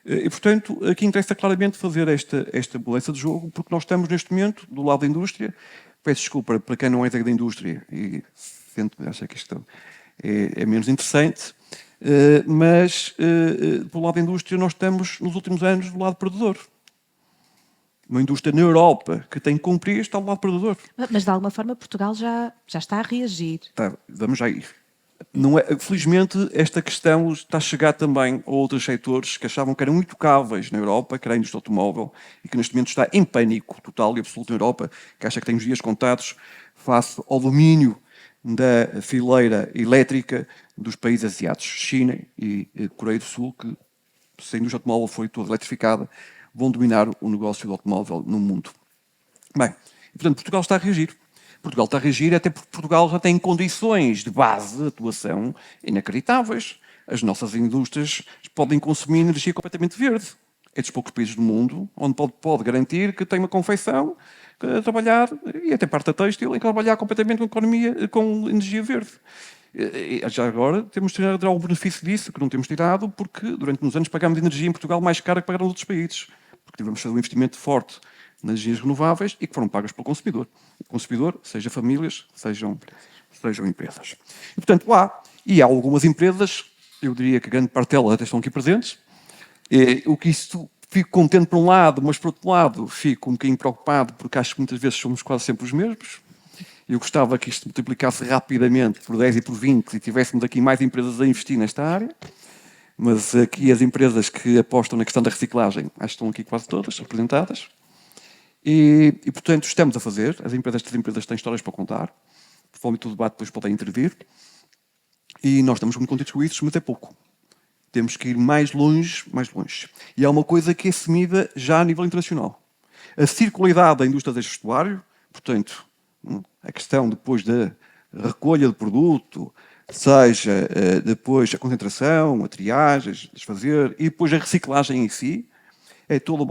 E, portanto, aqui interessa claramente fazer esta mudança de jogo, porque nós estamos neste momento do lado da indústria. Peço desculpa para quem não é da indústria e acha que isto é menos interessante, mas pelo lado da indústria nós estamos nos últimos anos do lado perdedor. Uma indústria na Europa que tem que cumprir está do lado perdedor. Mas de alguma forma Portugal já está a reagir. Tá, vamos já ir. Não é, felizmente esta questão está a chegar também a outros setores que achavam que eram intocáveis na Europa, que era a indústria automóvel, e que neste momento está em pânico total e absoluto na Europa, que acha que tem os dias contados face ao domínio da fileira elétrica dos países asiáticos, China e Coreia do Sul, que se a indústria automóvel for toda eletrificada, vão dominar o negócio do automóvel no mundo. Bem, e, portanto, Portugal está a reagir. Portugal está a reagir até porque Portugal já tem condições de base de atuação inacreditáveis. As nossas indústrias podem consumir energia completamente verde. É dos poucos países do mundo onde pode garantir que tem uma confecção a trabalhar, e até parte da têxtil, em trabalhar completamente com economia, com energia verde. E já agora temos de tirar algum benefício disso, que não temos tirado, porque durante uns anos pagámos energia em Portugal mais cara que pagaram nos outros países. Porque tivemos de fazer um investimento forte nas energias renováveis e que foram pagas pelo consumidor. O consumidor, seja famílias, sejam empresas. E, portanto, há algumas empresas, eu diria que grande parte delas até estão aqui presentes, o que isso fico contente por um lado, mas por outro lado fico um bocadinho preocupado porque acho que muitas vezes somos quase sempre os mesmos. Eu gostava que isto multiplicasse rapidamente por 10 e por 20 e tivéssemos aqui mais empresas a investir nesta área. Mas aqui as empresas que apostam na questão da reciclagem, acho que estão aqui quase todas representadas. E portanto, estamos a fazer. Estas empresas têm histórias para contar. Provavelmente o debate depois pode intervir. E nós estamos muito contentes com isso, mas é pouco. Temos que ir mais longe. E há uma coisa que é assumida já a nível internacional. A circularidade da indústria deste vestuário, portanto, a questão depois da recolha de produto, seja depois a concentração, a triagem, desfazer, e depois a reciclagem em si, é todo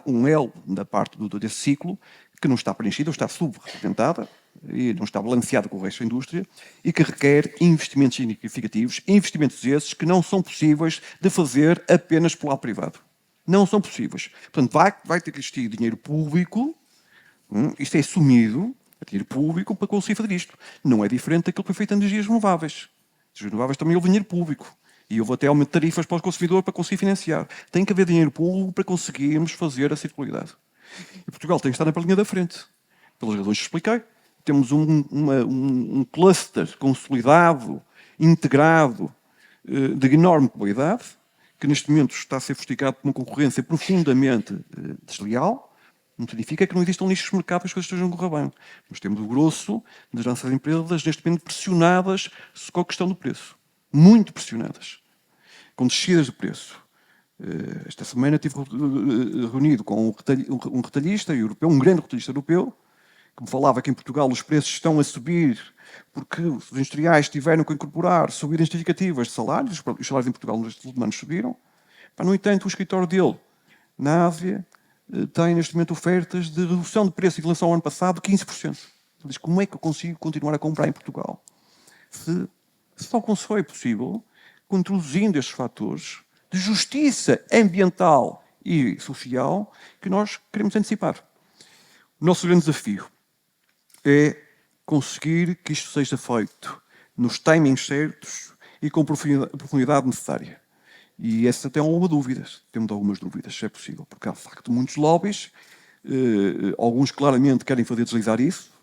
um elo da parte desse ciclo que não está preenchida, ou está subrepresentada, e não está balanceada com o resto da indústria, e que requer investimentos significativos, investimentos esses que não são possíveis de fazer apenas pelo lado privado. Não são possíveis. Portanto, vai ter que existir dinheiro público, isto é assumido, dinheiro público para conseguir fazer isto. Não é diferente daquilo que foi feito em energias renováveis. As renováveis também houve dinheiro público. E houve até aumento de tarifas para o consumidor para conseguir financiar. Tem que haver dinheiro público para conseguirmos fazer a circularidade. E Portugal tem que estar na linha da frente. Pelas razões que expliquei. Temos um cluster consolidado, integrado, de enorme qualidade, que neste momento está a ser fustigado por uma concorrência profundamente desleal. Não significa que não existam nichos de mercado que as coisas estejam a correr bem. Nós temos o grosso das nossas empresas neste momento pressionadas com a questão do preço. Muito pressionadas. Com descidas de preço. Esta semana estive reunido com um retalhista europeu, um grande retalhista europeu, que me falava que em Portugal os preços estão a subir porque os industriais tiveram que incorporar subidas significativas de salários. Os salários em Portugal nos últimos anos subiram. No entanto, o escritório dele, na Ásia, tem neste momento ofertas de redução de preço em relação ao ano passado de 15%. Ele diz, como é que eu consigo continuar a comprar em Portugal? Se só foi possível introduzindo estes fatores de justiça ambiental e social que nós queremos antecipar. O nosso grande desafio é conseguir que isto seja feito nos timings certos e com a profundidade necessária. E essa tem alguma dúvida. Temos algumas dúvidas, se é possível, porque há, de facto, muitos lobbies, alguns claramente querem fazer deslizar isso,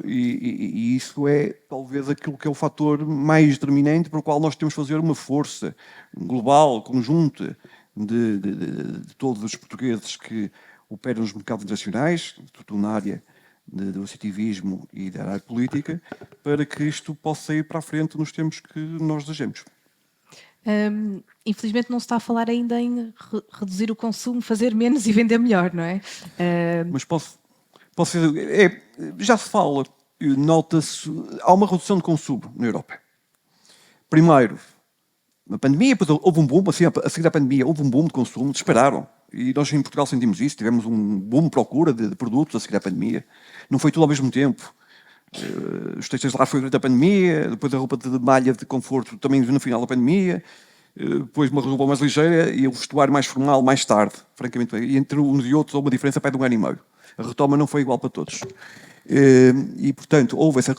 e isso é talvez aquilo que é o fator mais determinante para o qual nós temos de fazer uma força global, conjunta, de todos os portugueses que operam nos mercados internacionais, sobretudo na área do associativismo e da área política, para que isto possa ir para a frente nos tempos que nós desejamos. Infelizmente não se está a falar ainda em reduzir o consumo, fazer menos e vender melhor, não é? Mas posso dizer, já se fala, nota-se, há uma redução de consumo na Europa. Primeiro, na pandemia, depois houve um boom, a seguir à pandemia, houve um boom de consumo, dispararam. E nós em Portugal sentimos isso, tivemos um boom de procura de produtos a seguir à pandemia. Não foi tudo ao mesmo tempo. Os textos lá foi durante a pandemia, depois a roupa de malha de conforto também no final da pandemia, depois uma roupa mais ligeira e o vestuário mais formal mais tarde, francamente. E entre uns e outros houve uma diferença perto de 1 ano e meio. A retoma não foi igual para todos. E, portanto, houve essa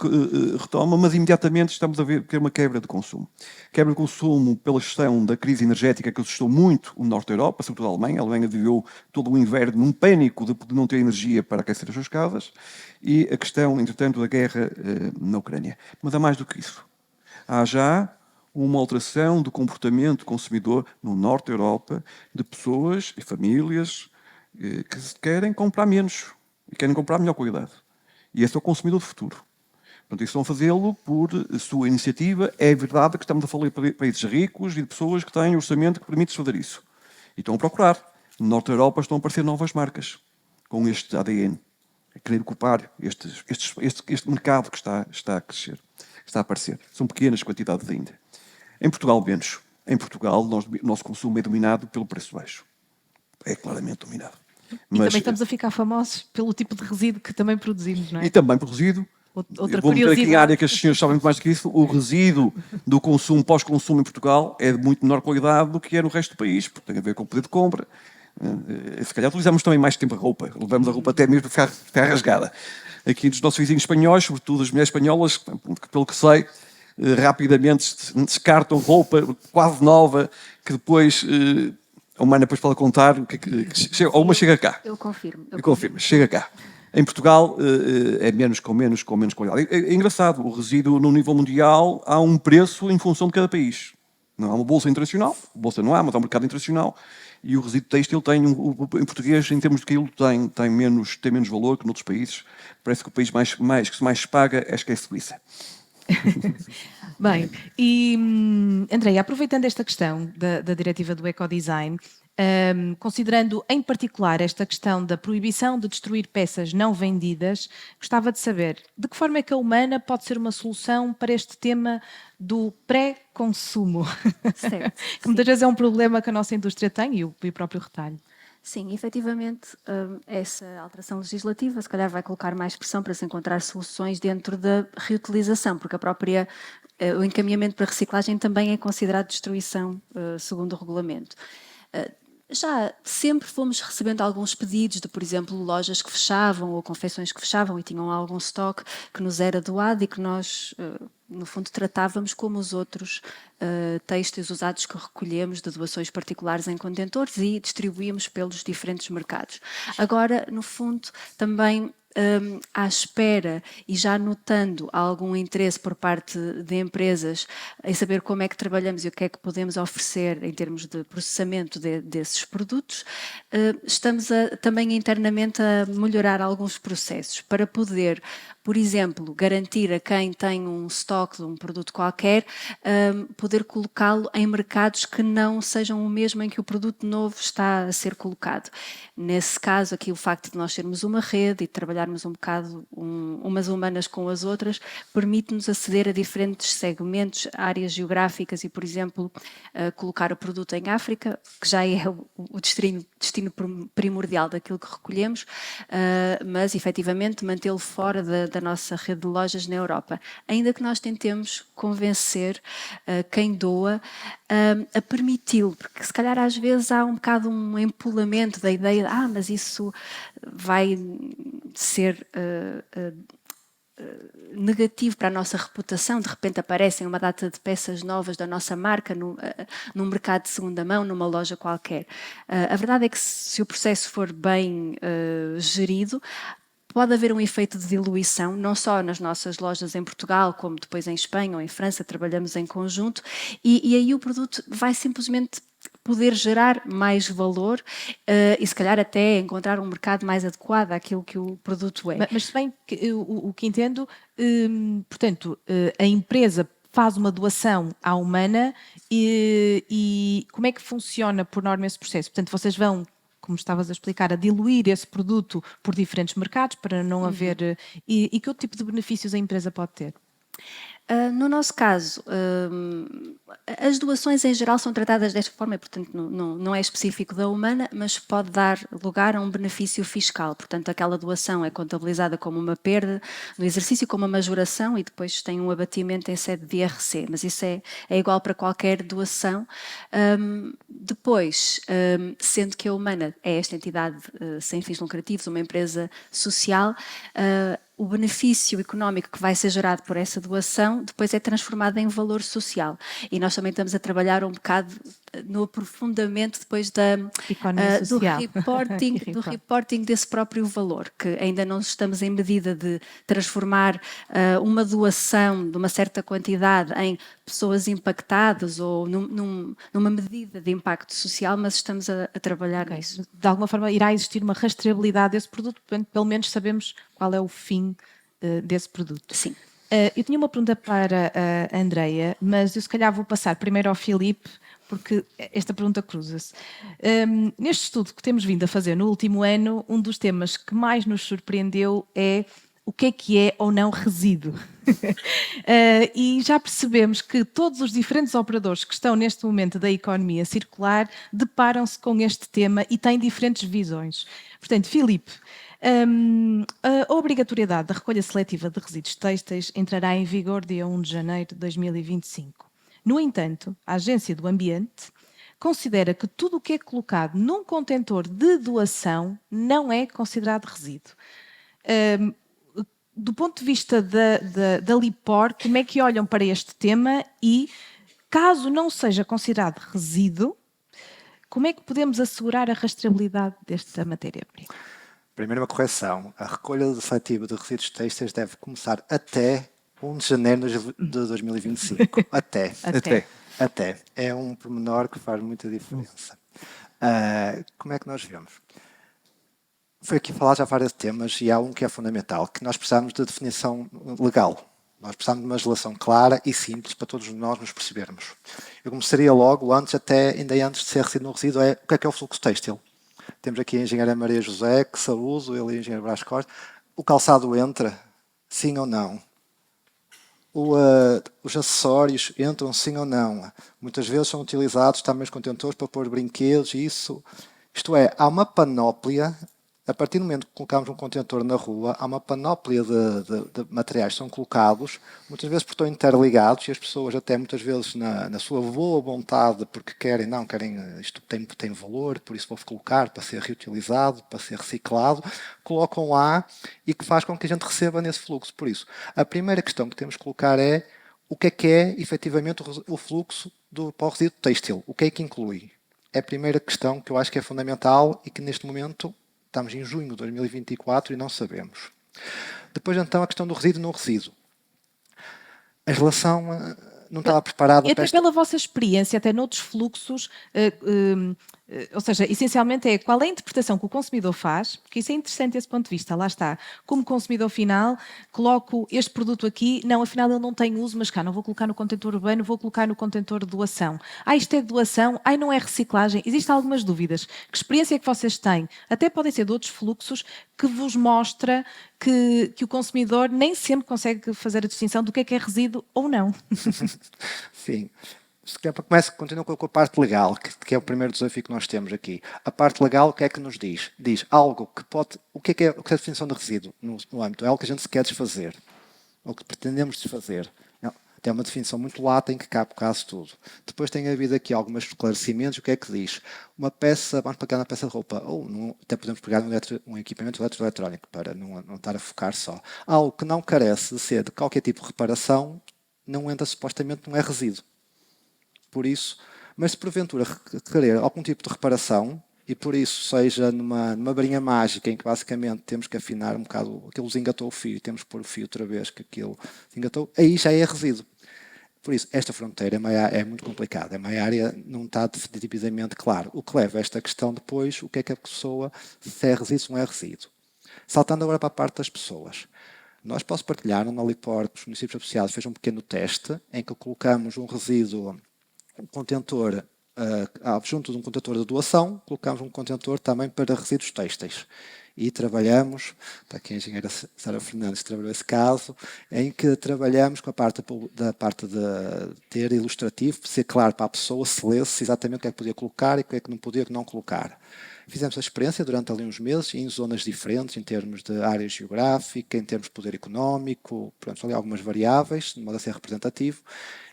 retoma, mas imediatamente estamos a ver que é uma quebra de consumo. Quebra de consumo pela questão da crise energética que assustou muito o norte da Europa, sobretudo a Alemanha. A Alemanha viveu todo o inverno num pânico de não ter energia para aquecer as suas casas. E a questão, entretanto, da guerra na Ucrânia. Mas há mais do que isso. Há já uma alteração do comportamento consumidor no norte da Europa de pessoas e famílias que querem comprar menos e querem comprar melhor qualidade. E esse é o consumidor do futuro. Portanto, isso vão fazê-lo por sua iniciativa. É verdade que estamos a falar de países ricos e de pessoas que têm orçamento que permite fazer isso. E estão a procurar. No norte da Europa estão a aparecer novas marcas com este ADN. A querer ocupar este mercado que está a crescer, que está a aparecer. São pequenas quantidades ainda. Em Portugal, menos. Em Portugal, o nosso consumo é dominado pelo preço baixo. É claramente dominado. E também estamos a ficar famosos pelo tipo de resíduo que também produzimos, não é? E também por resíduo. Outra vou meter aqui em área que os curiosidade. senhores sabem muito mais do que isso. O resíduo do consumo, pós-consumo em Portugal, é de muito menor qualidade do que é no resto do país, porque tem a ver com o poder de compra. Se calhar utilizamos também mais tempo a roupa. Levamos a roupa até mesmo para ficar rasgada. Aqui dos nossos vizinhos espanhóis, sobretudo as mulheres espanholas, que, pelo que sei, rapidamente descartam roupa quase nova, que depois... A Humana depois pode contar, ou uma chega cá. Eu confirmo. Chega cá. Em Portugal é com menos qualidade. É engraçado, o resíduo no nível mundial há um preço em função de cada país. Não há uma bolsa internacional, bolsa não há, mas há um mercado internacional, e o resíduo têxtil tem, em português, em termos de quilo, tem menos valor que noutros países. Parece que o país que mais se paga acho que é a Suíça. Bem, e Andréia, aproveitando esta questão da diretiva do ecodesign, Considerando em particular esta questão da proibição de destruir peças não vendidas, gostava de saber de que forma é que a Humana pode ser uma solução para este tema do pré-consumo, Certo, que muitas vezes é um problema que a nossa indústria tem e o próprio retalho. Sim, efetivamente, essa alteração legislativa se calhar vai colocar mais pressão para se encontrar soluções dentro da reutilização, porque o encaminhamento para reciclagem também é considerado destruição, segundo o regulamento. Já sempre fomos recebendo alguns pedidos de, por exemplo, lojas que fechavam ou confecções que fechavam e tinham algum estoque que nos era doado e que nós, no fundo, tratávamos como os outros têxteis usados que recolhemos de doações particulares em contentores e distribuímos pelos diferentes mercados. Agora, no fundo, também à espera e já notando algum interesse por parte de empresas em saber como é que trabalhamos e o que é que podemos oferecer em termos de processamento desses produtos, estamos também internamente a melhorar alguns processos para poder, por exemplo, garantir a quem tem um estoque de um produto qualquer, poder colocá-lo em mercados que não sejam o mesmo em que o produto novo está a ser colocado. Nesse caso, aqui o facto de nós sermos uma rede e trabalharmos um bocado umas humanas com as outras, permite-nos aceder a diferentes segmentos, áreas geográficas e, por exemplo, colocar o produto em África, que já é o destino primordial daquilo que recolhemos, mas efetivamente mantê-lo fora da nossa rede de lojas na Europa. Ainda que nós tentemos convencer quem doa a permiti-lo, porque se calhar às vezes há um bocado um empolamento da ideia de mas isso vai ser negativo para a nossa reputação, de repente aparecem uma data de peças novas da nossa marca num mercado de segunda mão, numa loja qualquer. A verdade é que se o processo for bem gerido, pode haver um efeito de diluição, não só nas nossas lojas em Portugal, como depois em Espanha ou em França, trabalhamos em conjunto, e aí o produto vai simplesmente poder gerar mais valor e se calhar até encontrar um mercado mais adequado àquilo que o produto é. Mas se bem que o que entendo, portanto, a empresa faz uma doação à Humana e como é que funciona por norma esse processo? Portanto, vocês vão, como estavas a explicar, a diluir esse produto por diferentes mercados para não haver... E que outro tipo de benefícios a empresa pode ter? No nosso caso, as doações em geral são tratadas desta forma e, portanto, não é específico da Humana, mas pode dar lugar a um benefício fiscal. Portanto, aquela doação é contabilizada como uma perda no exercício, como uma majoração e depois tem um abatimento em sede de IRC, mas isso é igual para qualquer doação. Depois, sendo que a Humana é esta entidade sem fins lucrativos, uma empresa social, o benefício económico que vai ser gerado por essa doação depois é transformado em valor social. E nós também estamos a trabalhar um bocado no aprofundamento depois do reporting desse próprio valor, que ainda não estamos em medida de transformar uma doação de uma certa quantidade em pessoas impactadas ou numa medida de impacto social, mas estamos a trabalhar nisso. De alguma forma irá existir uma rastreabilidade desse produto, pelo menos sabemos qual é o fim desse produto. Sim. Eu tinha uma pergunta para a Andreia, mas eu se calhar vou passar primeiro ao Filipe, porque esta pergunta cruza-se. Neste estudo que temos vindo a fazer no último ano, um dos temas que mais nos surpreendeu é o que é ou não resíduo. E já percebemos que todos os diferentes operadores que estão neste momento da economia circular deparam-se com este tema e têm diferentes visões. Portanto, Filipe, a obrigatoriedade da recolha seletiva de resíduos têxteis entrará em vigor dia 1 de janeiro de 2025. No entanto, a Agência do Ambiente considera que tudo o que é colocado num contentor de doação não é considerado resíduo. Do ponto de vista da LIPOR, como é que olham para este tema e, caso não seja considerado resíduo, como é que podemos assegurar a rastreabilidade desta matéria-prima? Primeiro, uma correção. A recolha seletiva de resíduos têxteis deve começar até 1 de janeiro de 2025. Até. É um pormenor que faz muita diferença. Como é que nós vemos? Foi aqui falar já vários temas e há um que é fundamental, que nós precisamos de definição legal. Nós precisamos de uma legislação clara e simples para todos nós nos percebermos. Eu começaria logo, ainda antes de ser resíduo no resíduo, o que é o fluxo têxtil? Temos aqui a engenheira Maria José, que saúdo, ele e a engenheira Brás Costa. O calçado entra? Sim ou não? Os acessórios entram sim ou não? Muitas vezes são utilizados também os contentores para pôr brinquedos e isso. Isto é, há uma panóplia, a partir do momento que colocamos um contentor na rua, há uma panóplia de materiais que são colocados, muitas vezes porque estão interligados e as pessoas até muitas vezes na sua boa vontade, porque querem, isto tem valor, por isso vou colocar para ser reutilizado, para ser reciclado, colocam lá e que faz com que a gente receba nesse fluxo. Por isso, a primeira questão que temos que colocar é o que é efetivamente o fluxo para o resíduo têxtil, o que é que inclui? É a primeira questão que eu acho que é fundamental e que neste momento estamos em junho de 2024 e não sabemos. Depois então a questão do resíduo no resíduo. A relação não estava preparada E para até pela vossa experiência, até noutros fluxos, ou seja, essencialmente qual é a interpretação que o consumidor faz, porque isso é interessante esse ponto de vista, lá está. Como consumidor final, coloco este produto aqui, não, afinal ele não tem uso, mas cá, não vou colocar no contentor urbano, vou colocar no contentor de doação. Isto é de doação, não é reciclagem. Existem algumas dúvidas. Que experiência é que vocês têm? Até podem ser de outros fluxos que vos mostra que o consumidor nem sempre consegue fazer a distinção do que é resíduo ou não. Sim. Continua com a parte legal, que é o primeiro desafio que nós temos aqui. A parte legal, o que é que nos diz? Diz algo que pode... O que é a definição de resíduo no âmbito? É algo que a gente se quer desfazer, ou que pretendemos desfazer. Tem uma definição muito lata em que cabe quase tudo. Depois tem havido aqui alguns esclarecimentos. O que é que diz? Uma peça, vamos pegar uma peça de roupa, ou até podemos pegar um equipamento eletrónico, para não estar a focar só. Algo que não carece de ser de qualquer tipo de reparação, não entra supostamente, não é resíduo. Por isso, mas se porventura requerer algum tipo de reparação, e por isso seja numa varinha mágica em que basicamente temos que afinar um bocado, aquilo desengatou o fio e temos que pôr o fio outra vez que aquilo desengatou, aí já é resíduo. Por isso, esta fronteira é muito complicada, é uma área não está definitivamente claro. O que leva a esta questão depois, o que é que a pessoa, se é resíduo ou não é resíduo. Saltando agora para a parte das pessoas. Nós posso partilhar numa Alipor que os municípios associados fez um pequeno teste em que colocamos um resíduo, um contentor junto de um contentor de doação, colocamos um contentor também para resíduos têxteis. E trabalhamos, está aqui a engenheira Sara Fernandes que trabalhou esse caso, em que trabalhamos com a parte de ter ilustrativo, ser claro para a pessoa, se lesse exatamente o que é que podia colocar e o que é que não podia não colocar. Fizemos a experiência durante ali uns meses, em zonas diferentes, em termos de área geográfica, em termos de poder económico, pronto, ali algumas variáveis, de modo a ser representativo,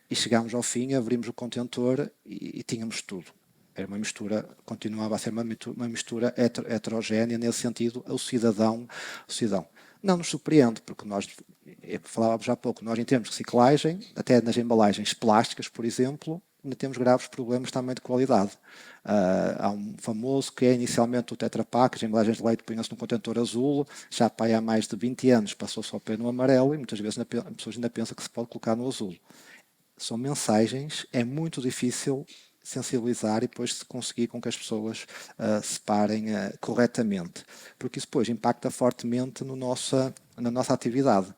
e chegámos ao fim, abrimos o contentor e tínhamos tudo. Era uma mistura, continuava a ser uma mistura heterogénea, nesse sentido, o cidadão não nos surpreende, porque nós, falávamos há pouco, nós em termos de reciclagem, até nas embalagens plásticas, por exemplo, ainda temos graves problemas também de qualidade. Há um famoso que é inicialmente o Tetra Pak, as embalagens de leite punham-se num contentor azul, já há mais de 20 anos passou só para no amarelo e muitas vezes as pessoas ainda pensam que se pode colocar no azul. São mensagens, é muito difícil sensibilizar e depois conseguir com que as pessoas separem corretamente, porque isso depois impacta fortemente na nossa atividade.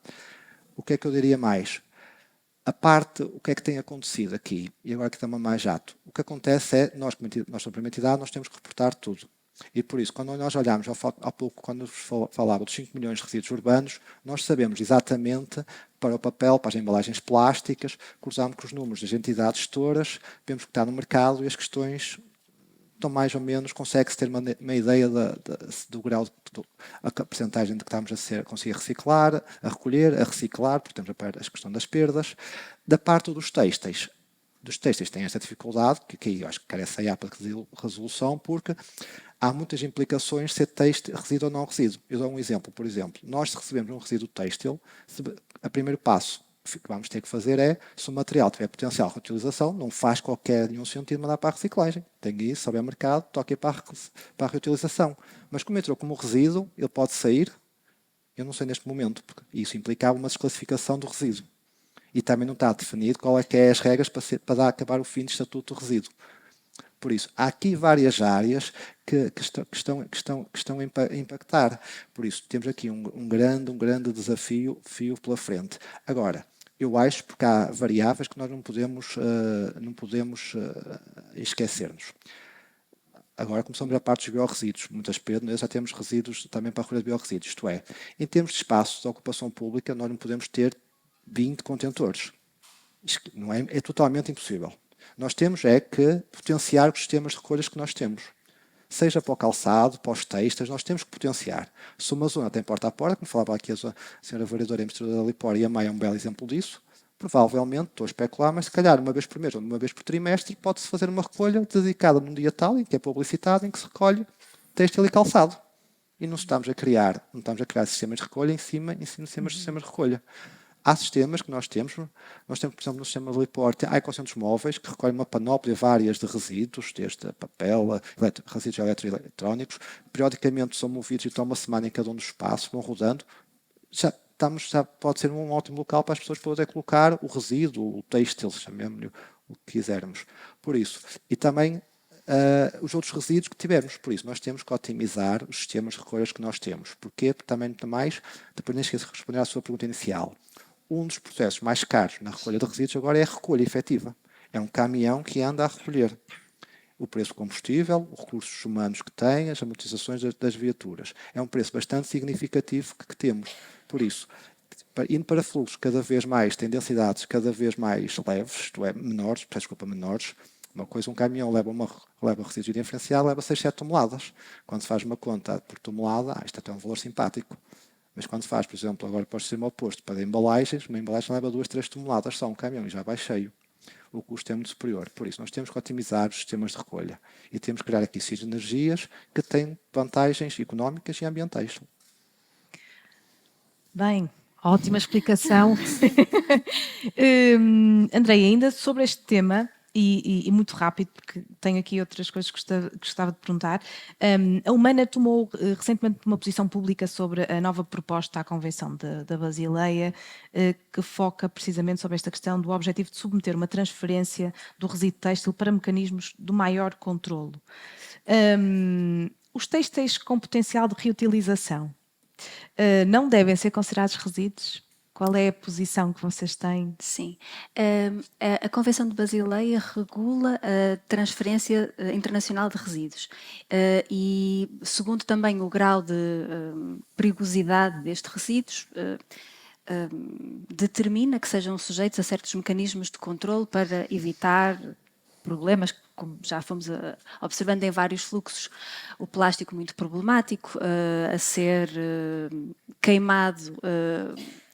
O que é que eu diria mais? O que é que tem acontecido aqui? E agora que estamos mais jato. O que acontece é, nós somos uma entidade, nós temos que reportar tudo. E por isso, quando nós olhamos, há pouco, quando falava dos 5 milhões de resíduos urbanos, nós sabemos exatamente para o papel, para as embalagens plásticas, cruzamos com os números das entidades gestoras, vemos que está no mercado e as questões estão mais ou menos, consegue-se ter uma ideia do grau, a percentagem de que estamos a conseguir reciclar, a recolher, a reciclar, porque temos a questão das perdas. Da parte dos têxteis têm esta dificuldade, que aí eu acho que carece a APA de resolução, porque há muitas implicações se é têxtil, resíduo ou não resíduo. Eu dou um exemplo, por exemplo, nós se recebemos um resíduo têxtil, o primeiro passo que vamos ter que fazer é, se o material tiver potencial de reutilização, não faz nenhum sentido mandar para a reciclagem. Tem isso, sobe ao mercado, toca para a reutilização. Mas como entrou como resíduo, ele pode sair, eu não sei neste momento, porque isso implicava uma desclassificação do resíduo. E também não está definido qual é que é as regras para acabar o fim do estatuto de resíduo. Por isso, há aqui várias áreas que estão a impactar. Por isso, temos aqui um grande desafio pela frente. Agora, Eu acho, porque há variáveis que nós não podemos esquecer-nos. Agora começamos a parte dos biorresíduos. Muitas vezes já temos resíduos também para a recolha de biorresíduos. Isto é, em termos de espaço de ocupação pública, nós não podemos ter 20 contentores. Isto não é totalmente impossível. Nós temos que potenciar os sistemas de recolhas que nós temos. Seja para o calçado, para os textos, nós temos que potenciar. Se uma zona tem porta a porta, como falava aqui a senhora vereadora investidora da Lipor, e a Maia é um belo exemplo disso, provavelmente, estou a especular, mas se calhar uma vez por mês ou uma vez por trimestre pode-se fazer uma recolha dedicada num dia tal, em que é publicitado, em que se recolhe têxtil e calçado. E não estamos a criar sistemas de recolha em cima de sistemas de recolha. Há sistemas que nós temos, por exemplo, no sistema de Lipor, há ecocentos móveis que recolhem uma panóplia várias de resíduos, desde papel, resíduos eletrónicos, periodicamente são movidos e estão uma semana em cada um dos espaços, vão rodando. Já pode ser um ótimo local para as pessoas poderem colocar o resíduo, o têxtil, chamemos-lhe o que quisermos. Por isso. E também os outros resíduos que tivermos. Por isso, nós temos que otimizar os sistemas de recolhas que nós temos. Porquê? Porque também, depois nem esqueço de responder à sua pergunta inicial. Um dos processos mais caros na recolha de resíduos agora é a recolha efetiva. É um caminhão que anda a recolher. O preço do combustível, os recursos humanos que tem, as amortizações das viaturas. É um preço bastante significativo que temos. Por isso, indo para fluxos cada vez mais, tem densidades cada vez mais leves, isto é, menores. Uma coisa, um caminhão leva resíduos diferencial, leva 6, 7 toneladas. Quando se faz uma conta por tonelada, isto até é um valor simpático. Mas quando se faz, por exemplo, agora para o sistema oposto, para embalagens, uma embalagem leva 2, 3 toneladas só um caminhão e já vai cheio. O custo é muito superior. Por isso, nós temos que otimizar os sistemas de recolha e temos que criar aqui sinergias que têm vantagens económicas e ambientais. Bem, ótima explicação. Andrei, ainda sobre este tema, e muito rápido, porque tenho aqui outras coisas que gostava de perguntar. A Humana tomou recentemente uma posição pública sobre a nova proposta à Convenção da Basileia, que foca precisamente sobre esta questão do objetivo de submeter uma transferência do resíduo têxtil para mecanismos de maior controlo. Os têxteis com potencial de reutilização não devem ser considerados resíduos? Qual é a posição que vocês têm? Sim. A Convenção de Basileia regula a transferência internacional de resíduos e, segundo também o grau de perigosidade destes resíduos, determina que sejam sujeitos a certos mecanismos de controle para evitar problemas, como já fomos observando em vários fluxos, o plástico muito problemático, a ser queimado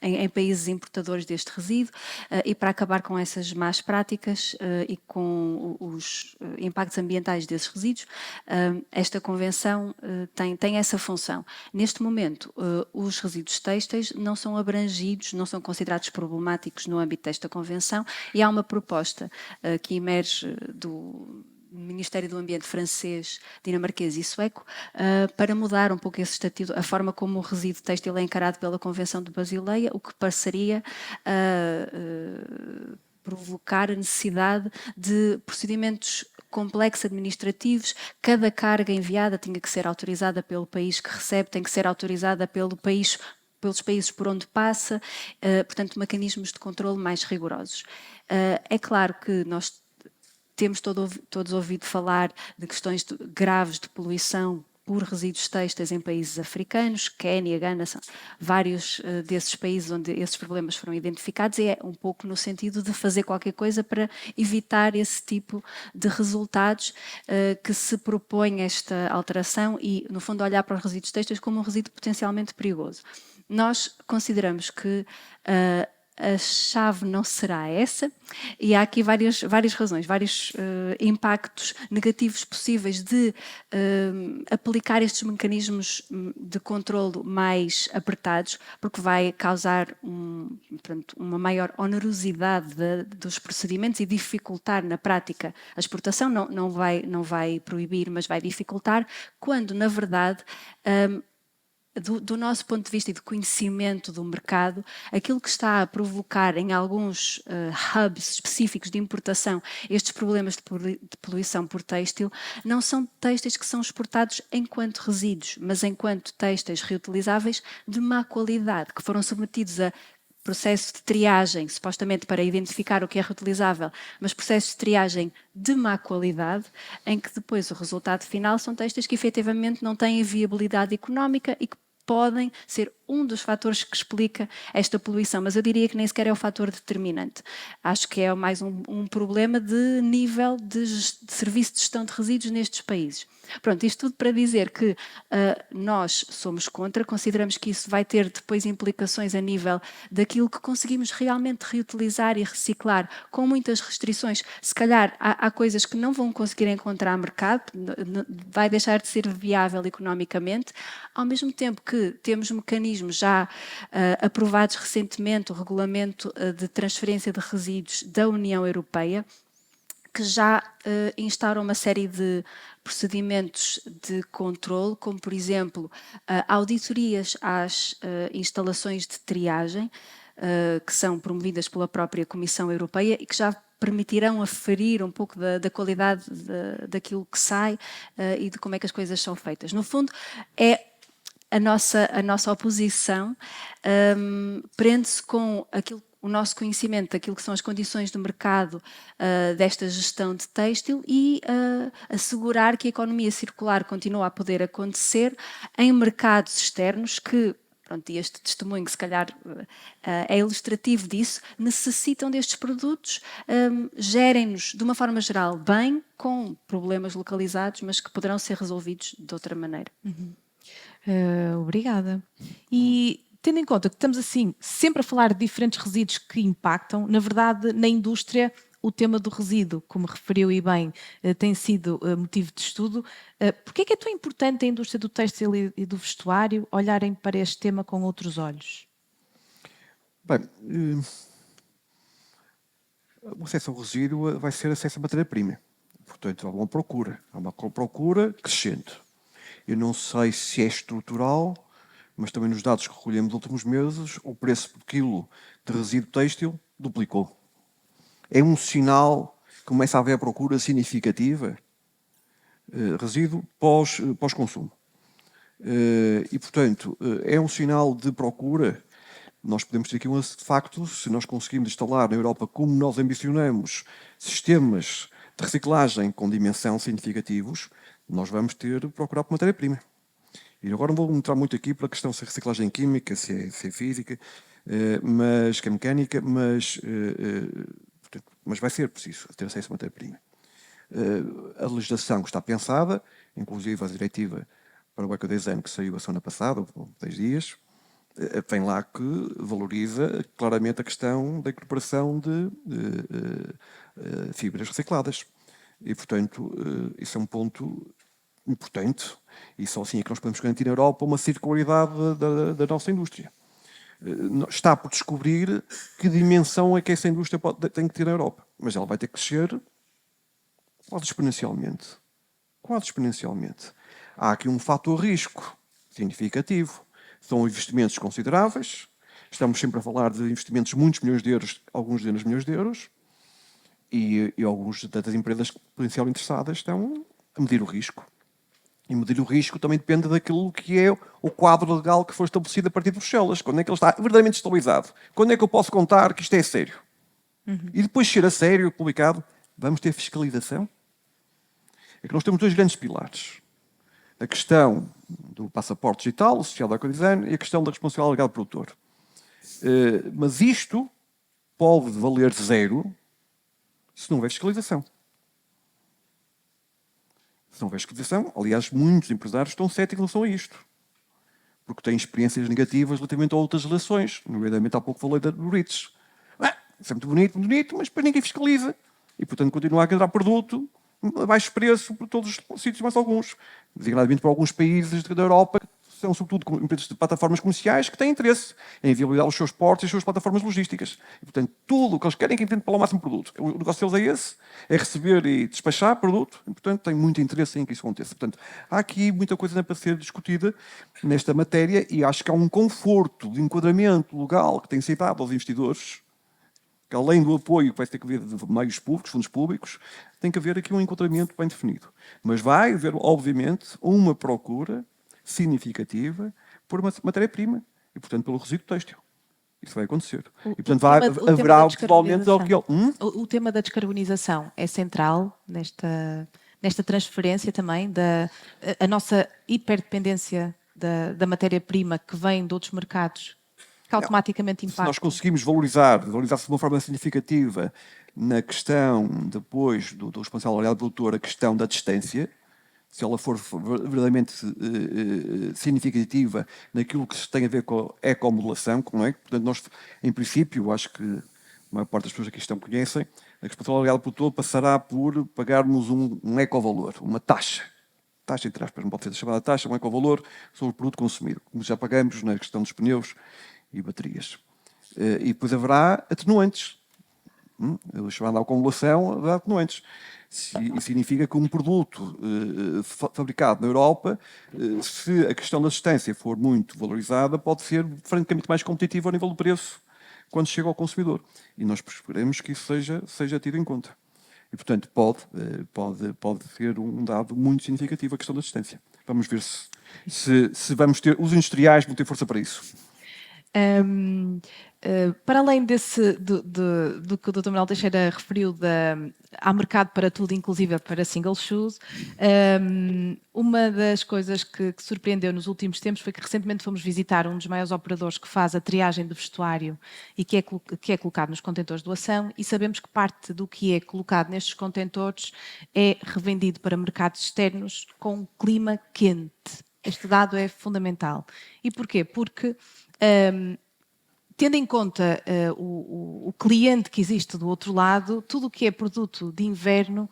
em países importadores deste resíduo, e para acabar com essas más práticas e com os impactos ambientais desses resíduos, esta convenção tem essa função. Neste momento, os resíduos têxteis não são abrangidos, não são considerados problemáticos no âmbito desta convenção, e há uma proposta que emerge do Ministério do Ambiente francês, dinamarquês e sueco, para mudar um pouco esse estatuto, a forma como o resíduo têxtil é encarado pela Convenção de Basileia, o que passaria a provocar a necessidade de procedimentos complexos administrativos. Cada carga enviada tinha que ser autorizada pelo país que recebe, tem que ser autorizada pelos países por onde passa, portanto, mecanismos de controle mais rigorosos. É claro que nós temos todos ouvido falar de questões graves de poluição por resíduos têxteis em países africanos, Quénia, Gana, são vários desses países onde esses problemas foram identificados, e é um pouco no sentido de fazer qualquer coisa para evitar esse tipo de resultados que se propõe esta alteração e, no fundo, olhar para os resíduos têxteis como um resíduo potencialmente perigoso. Nós consideramos que a chave não será essa, e há aqui várias razões, vários impactos negativos possíveis de aplicar estes mecanismos de controlo mais apertados, porque vai causar uma maior onerosidade dos procedimentos e dificultar na prática a exportação. Não vai proibir, mas vai dificultar, quando na verdade do nosso ponto de vista e de conhecimento do mercado, aquilo que está a provocar em alguns hubs específicos de importação estes problemas de poluição por têxtil, não são têxteis que são exportados enquanto resíduos, mas enquanto têxteis reutilizáveis de má qualidade, que foram submetidos a processo de triagem, supostamente para identificar o que é reutilizável, mas processos de triagem de má qualidade, em que depois o resultado final são têxteis que efetivamente não têm viabilidade económica e que podem ser um dos fatores que explica esta poluição, mas eu diria que nem sequer é o fator determinante. Acho que é mais um problema de nível de serviço de gestão de resíduos nestes países. Pronto, isto tudo para dizer que nós somos contra, consideramos que isso vai ter depois implicações a nível daquilo que conseguimos realmente reutilizar e reciclar, com muitas restrições. Se calhar há coisas que não vão conseguir encontrar mercado, vai deixar de ser viável economicamente, ao mesmo tempo que temos mecanismos já aprovados recentemente, o Regulamento de Transferência de Resíduos da União Europeia, que já instauram uma série de procedimentos de controle, como, por exemplo, auditorias às instalações de triagem, que são promovidas pela própria Comissão Europeia e que já permitirão aferir um pouco da qualidade daquilo que sai e de como é que as coisas são feitas. No fundo, é a nossa oposição prende-se com o nosso conhecimento daquilo que são as condições do mercado desta gestão de têxtil e assegurar que a economia circular continua a poder acontecer em mercados externos que, pronto, e este testemunho que se calhar é ilustrativo disso, necessitam destes produtos, gerem-nos de uma forma geral bem, com problemas localizados, mas que poderão ser resolvidos de outra maneira. Obrigada. E tendo em conta que estamos assim sempre a falar de diferentes resíduos que impactam, na verdade, na indústria, o tema do resíduo, como referiu e bem, tem sido motivo de estudo. Por que é tão importante a indústria do têxtil e do vestuário olharem para este tema com outros olhos? Bem, o acesso ao resíduo vai ser acesso à matéria-prima. Portanto, há uma procura crescente. Eu não sei se é estrutural, mas também nos dados que recolhemos nos últimos meses, o preço por quilo de resíduo têxtil duplicou. É um sinal que começa a haver procura significativa, resíduo pós-consumo. E, portanto, é um sinal de procura. Nós podemos ter aqui um de facto, se nós conseguimos instalar na Europa, como nós ambicionamos, sistemas de reciclagem com dimensão significativos, nós vamos ter procurar por matéria-prima. E agora não vou entrar muito aqui para a questão se é reciclagem química, se é física, mas que é mecânica, mas vai ser preciso ter acesso à matéria-prima. A legislação que está pensada, inclusive a diretiva para o ecodesign que saiu a semana passada, ou 10 dias, tem lá que valoriza claramente a questão da incorporação de fibras recicladas. E, portanto, isso é um ponto importante e só assim é que nós podemos garantir na Europa uma circularidade da nossa indústria. Está por descobrir que dimensão é que essa indústria tem que ter na Europa, mas ela vai ter que crescer quase exponencialmente. Quase exponencialmente. Há aqui um fator risco significativo. São investimentos consideráveis. Estamos sempre a falar de investimentos de muitos milhões de euros, alguns dezenas de milhões de euros, e algumas das empresas potencialmente interessadas estão a medir o risco. E medir o risco também depende daquilo que é o quadro legal que foi estabelecido a partir de Bruxelas. Quando é que ele está verdadeiramente estabilizado? Quando é que eu posso contar que isto é sério? E depois de ser a sério, publicado, vamos ter fiscalização? É que nós temos dois grandes pilares. A questão do passaporte digital, o social do ecodesign, e a questão da responsabilidade legal do produtor. Mas isto pode valer zero se não houver fiscalização. Se não houver fiscalização, aliás, muitos empresários estão céticos em relação a isto. Porque têm experiências negativas relativamente a outras relações. Nomeadamente, há pouco falei do REACH. Isso é muito bonito, mas depois ninguém fiscaliza. E, portanto, continua a entrar produto a baixo preço por todos os sítios, mais alguns. Designadamente para alguns países da Europa, que são sobretudo empresas de plataformas comerciais que têm interesse em viabilizar os seus portos e as suas plataformas logísticas. E, portanto, tudo o que eles querem é que entendem para o máximo produto. O negócio deles é esse, é receber e despachar produto, e, portanto, têm muito interesse em que isso aconteça. Portanto, há aqui muita coisa para ser discutida nesta matéria e acho que há um conforto de enquadramento legal que tem sido dado aos investidores, que além do apoio que vai ter que haver de meios públicos, fundos públicos, tem que haver aqui um enquadramento bem definido. Mas vai haver, obviamente, uma procura significativa por uma matéria-prima e, portanto, pelo resíduo têxtil. Isso vai acontecer. O- E, portanto, o tema- o tema haverá da possivelmente... O tema da descarbonização é central nesta transferência também, a nossa hiperdependência da matéria-prima que vem de outros mercados, que automaticamente Se nós impacta. conseguimos valorizar-se de uma forma significativa na questão, depois do expansão salarial produtor, a questão da distância, se ela for verdadeiramente significativa naquilo que tem a ver com a ecomodulação, não é? Portanto, nós, em princípio, acho que a maior parte das pessoas aqui estão conhecem, a expansão salarial produtor passará por pagarmos um ecovalor, uma taxa, entre aspas, não pode ser chamada taxa, um ecovalor sobre o produto consumido, como já pagamos na questão dos pneus e baterias. E depois haverá atenuantes. Chamada acumulação, haverá atenuantes. Isso significa que um produto fabricado na Europa, se a questão da distância for muito valorizada, pode ser francamente mais competitivo a nível do preço quando chega ao consumidor. E nós esperemos que isso seja tido em conta. E, portanto, pode ser um dado muito significativo a questão da distância. Vamos ver se vamos ter... Os industriais vão ter força para isso. Para além do que o Dr. Manuel Teixeira referiu, há mercado para tudo, inclusive para single shoes, uma das coisas que surpreendeu nos últimos tempos foi que recentemente fomos visitar um dos maiores operadores que faz a triagem de vestuário e que é colocado nos contentores de doação, e sabemos que parte do que é colocado nestes contentores é revendido para mercados externos com clima quente. Este dado é fundamental. E porquê? Porque tendo em conta o cliente que existe do outro lado, tudo o que é produto de inverno,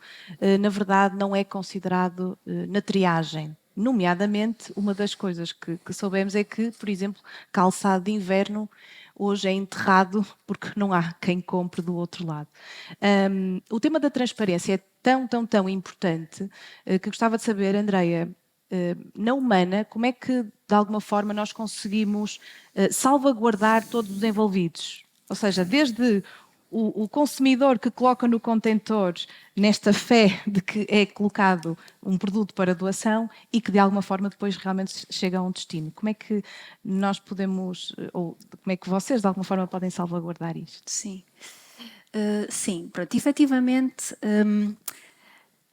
na verdade, não é considerado na triagem. Nomeadamente, uma das coisas que soubemos é que, por exemplo, calçado de inverno hoje é enterrado porque não há quem compre do outro lado. O tema da transparência é tão importante que gostava de saber, Andreia, na Humana, como é que, de alguma forma, nós conseguimos salvaguardar todos os envolvidos? Ou seja, desde o consumidor que coloca no contentor nesta fé de que é colocado um produto para doação e que, de alguma forma, depois realmente chega a um destino. Como é que nós podemos, ou como é que vocês, de alguma forma, podem salvaguardar isto? Sim. Sim, pronto. Efetivamente,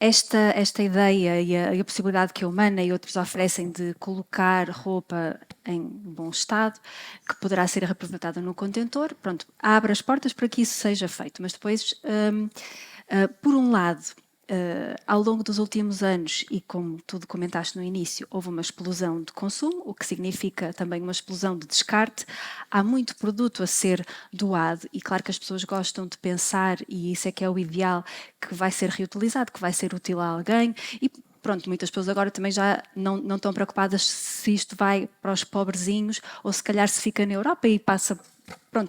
esta ideia e a possibilidade que a Humana e outros oferecem de colocar roupa em bom estado, que poderá ser reaproveitada no contentor, pronto, abre as portas para que isso seja feito. Mas depois, por um lado, ao longo dos últimos anos, e como tu comentaste no início, houve uma explosão de consumo, o que significa também uma explosão de descarte. Há muito produto a ser doado e claro que as pessoas gostam de pensar, e isso é que é o ideal, que vai ser reutilizado, que vai ser útil a alguém. E pronto, muitas pessoas agora também já não estão preocupadas se isto vai para os pobrezinhos ou se calhar se fica na Europa e passa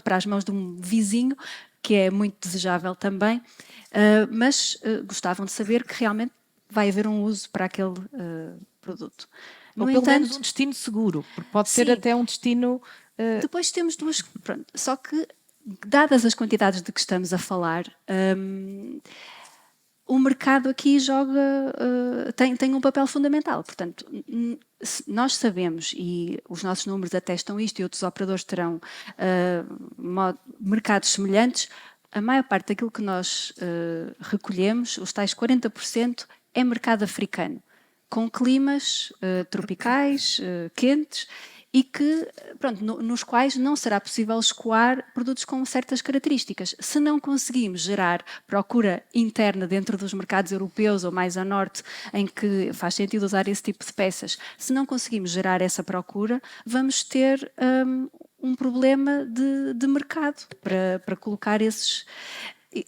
para as mãos de um vizinho, que é muito desejável também, mas gostavam de saber que realmente vai haver um uso para aquele produto. Ou pelo menos um destino seguro, porque pode ser até um destino... Depois temos duas... Pronto, só que, dadas as quantidades de que estamos a falar, o mercado aqui tem um papel fundamental. Portanto, nós sabemos, e os nossos números atestam isto, e outros operadores terão mercados semelhantes, a maior parte daquilo que nós recolhemos, os tais 40%, é mercado africano, com climas tropicais, quentes, e que, pronto, nos quais não será possível escoar produtos com certas características. Se não conseguimos gerar procura interna dentro dos mercados europeus ou mais a norte, em que faz sentido usar esse tipo de peças, se não conseguimos gerar essa procura, vamos ter um problema de mercado para colocar esses...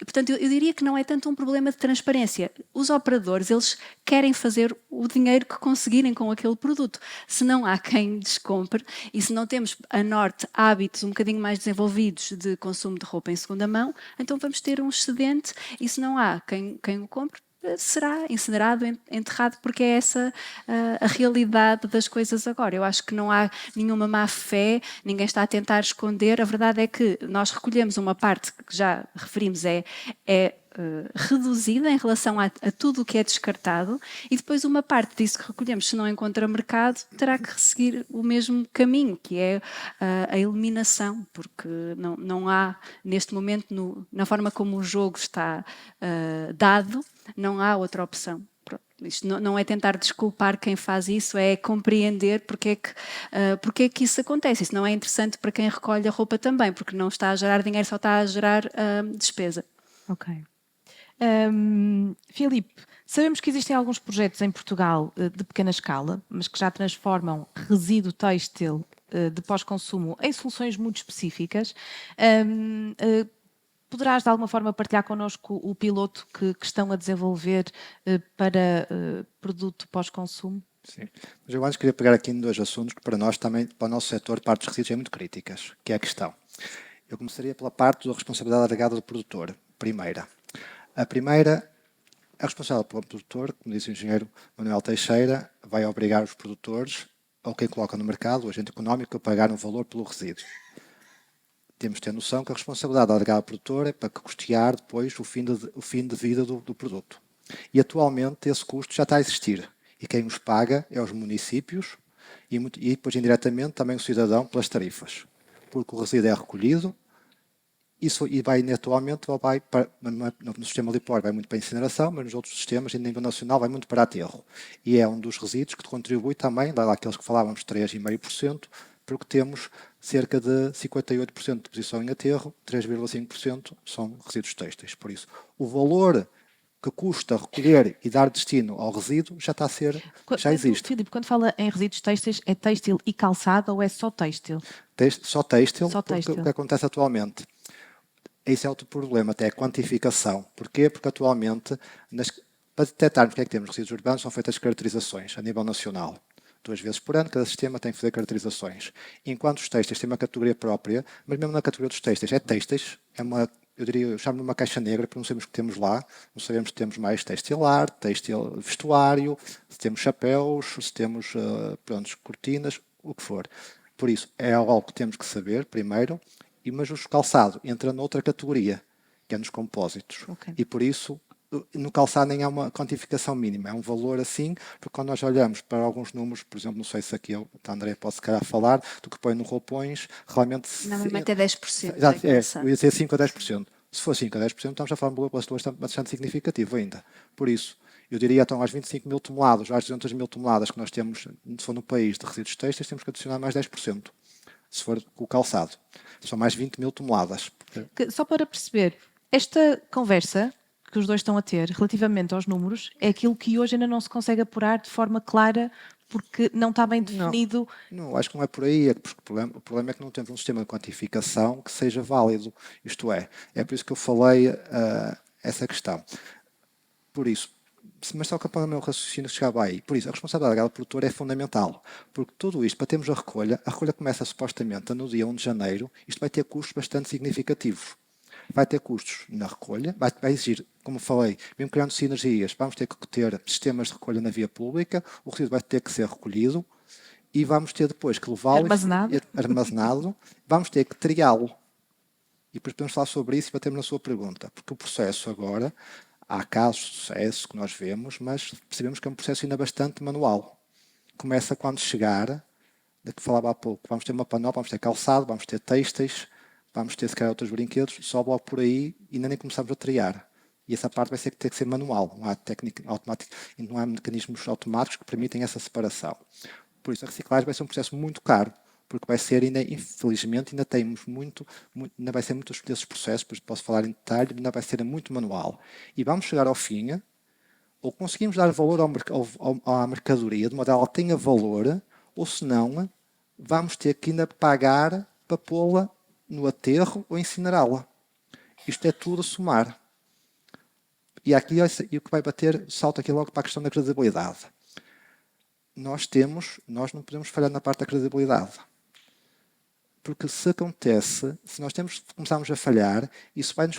Portanto, eu diria que não é tanto um problema de transparência. Os operadores, eles querem fazer o dinheiro que conseguirem com aquele produto. Se não há quem descompre e se não temos a norte hábitos um bocadinho mais desenvolvidos de consumo de roupa em segunda mão, então vamos ter um excedente e se não há quem o compre, será incinerado, enterrado, porque é essa a realidade das coisas agora. Eu acho que não há nenhuma má fé, ninguém está a tentar esconder. A verdade é que nós recolhemos uma parte que já referimos, é reduzida em relação a tudo o que é descartado, e depois uma parte disso que recolhemos, se não encontra mercado, terá que seguir o mesmo caminho, que é a eliminação, porque não há, neste momento, na forma como o jogo está dado, não há outra opção. Isto não é tentar desculpar quem faz isso, é compreender porque é que isso acontece. Isso não é interessante para quem recolhe a roupa também, porque não está a gerar dinheiro, só está a gerar despesa. Ok. Filipe, sabemos que existem alguns projetos em Portugal de pequena escala, mas que já transformam resíduo têxtil de pós-consumo em soluções muito específicas. Poderás, de alguma forma, partilhar connosco o piloto que estão a desenvolver para produto pós-consumo? Sim. Mas eu antes queria pegar aqui em 2 assuntos que para nós também, para o nosso setor, parte dos resíduos é muito críticas, que é a questão. Eu começaria pela parte da responsabilidade alargada do produtor. A primeira, a responsabilidade pelo produtor, como disse o engenheiro Manuel Teixeira, vai obrigar os produtores, ou quem coloca no mercado, o agente económico, a pagar um valor pelo resíduo. Temos de ter noção que a responsabilidade alargada do produtor é para custear depois o fim de vida do produto. E atualmente esse custo já está a existir. E quem os paga é os municípios e depois indiretamente também o cidadão pelas tarifas. Porque o resíduo é recolhido e vai atualmente no sistema LIPOR vai muito para a incineração, mas nos outros sistemas, em nível nacional, vai muito para aterro. E é um dos resíduos que contribui também, daqueles que falávamos, 3,5%, porque temos cerca de 58% de posição em aterro, 3,5% são resíduos têxteis. Por isso, o valor que custa recolher e dar destino ao resíduo já existe. Filipe, quando fala em resíduos têxteis, é têxtil e calçado ou é só têxtil? Só têxtil, Só porque têxtil. o que acontece atualmente, esse é outro problema, até a quantificação. Porquê? Porque atualmente, para detectarmos o que é que temos resíduos urbanos, são feitas caracterizações a nível nacional. 2 vezes por ano, cada sistema tem que fazer caracterizações. Enquanto os têxteis têm uma categoria própria, mas mesmo na categoria dos têxteis, eu chamo-lhe uma caixa negra, porque não sabemos o que temos lá, não sabemos se temos mais têxtil-ar, têxtil vestuário, se temos chapéus, se temos cortinas, o que for. Por isso, é algo que temos que saber primeiro, mas o calçado entra noutra categoria, que é nos compósitos. Okay. E por isso, no calçado nem há uma quantificação mínima, é um valor assim, porque quando nós olhamos para alguns números, por exemplo, não sei se aqui a André pode se calhar falar, do que põe no roupões, realmente... Normalmente é 10%. Eu ia dizer 5 a 10%. Se for 5 a 10%, estamos a falar de um valor bastante significativo ainda. Por isso, eu diria então às 25 mil toneladas, às 200 mil toneladas que nós temos, se for no país, de resíduos têxteis, temos que adicionar mais 10%. Se for com o calçado. São mais 20 mil toneladas. Só para perceber, esta conversa que os dois estão a ter relativamente aos números é aquilo que hoje ainda não se consegue apurar de forma clara porque não está bem definido. Não, acho que não é por aí. O problema é que não temos um sistema de quantificação que seja válido. Isto é por isso que eu falei essa questão. Por isso, mas só que para o meu raciocínio chegava aí. Por isso, a responsabilidade legal do produtor é fundamental. Porque tudo isto, para termos a recolha começa supostamente no dia 1 de janeiro, isto vai ter custos bastante significativos. Vai ter custos na recolha, vai exigir, como falei, mesmo criando sinergias, vamos ter que ter sistemas de recolha na via pública, o resíduo vai ter que ser recolhido e vamos ter depois que levá-lo armazenado, vamos ter que triá-lo. E depois podemos falar sobre isso e batermos na sua pergunta, porque o processo agora, há casos de sucesso que nós vemos, mas percebemos que é um processo ainda bastante manual. Começa quando chegar, da que falava há pouco, vamos ter uma panóplia, vamos ter calçado, vamos ter têxteis, vamos ter se calhar outros brinquedos, sobe logo por aí e ainda nem começamos a triar. E essa parte vai ter que ser manual, não há técnica automática, e não há mecanismos automáticos que permitem essa separação. Por isso a reciclagem vai ser um processo muito caro, porque vai ser ainda, infelizmente, ainda temos ainda vai ser muitos desses processos, depois posso falar em detalhe, ainda vai ser muito manual. E vamos chegar ao fim, ou conseguimos dar valor à mercadoria, de modo que ela tenha valor, ou se não, vamos ter que ainda pagar para pô-la no aterro ou incinerá-la. Isto é tudo a somar. E aqui o que vai bater, salta aqui logo para a questão da credibilidade. Nós não podemos falhar na parte da credibilidade. Porque se nós começarmos a falhar, isso vai-nos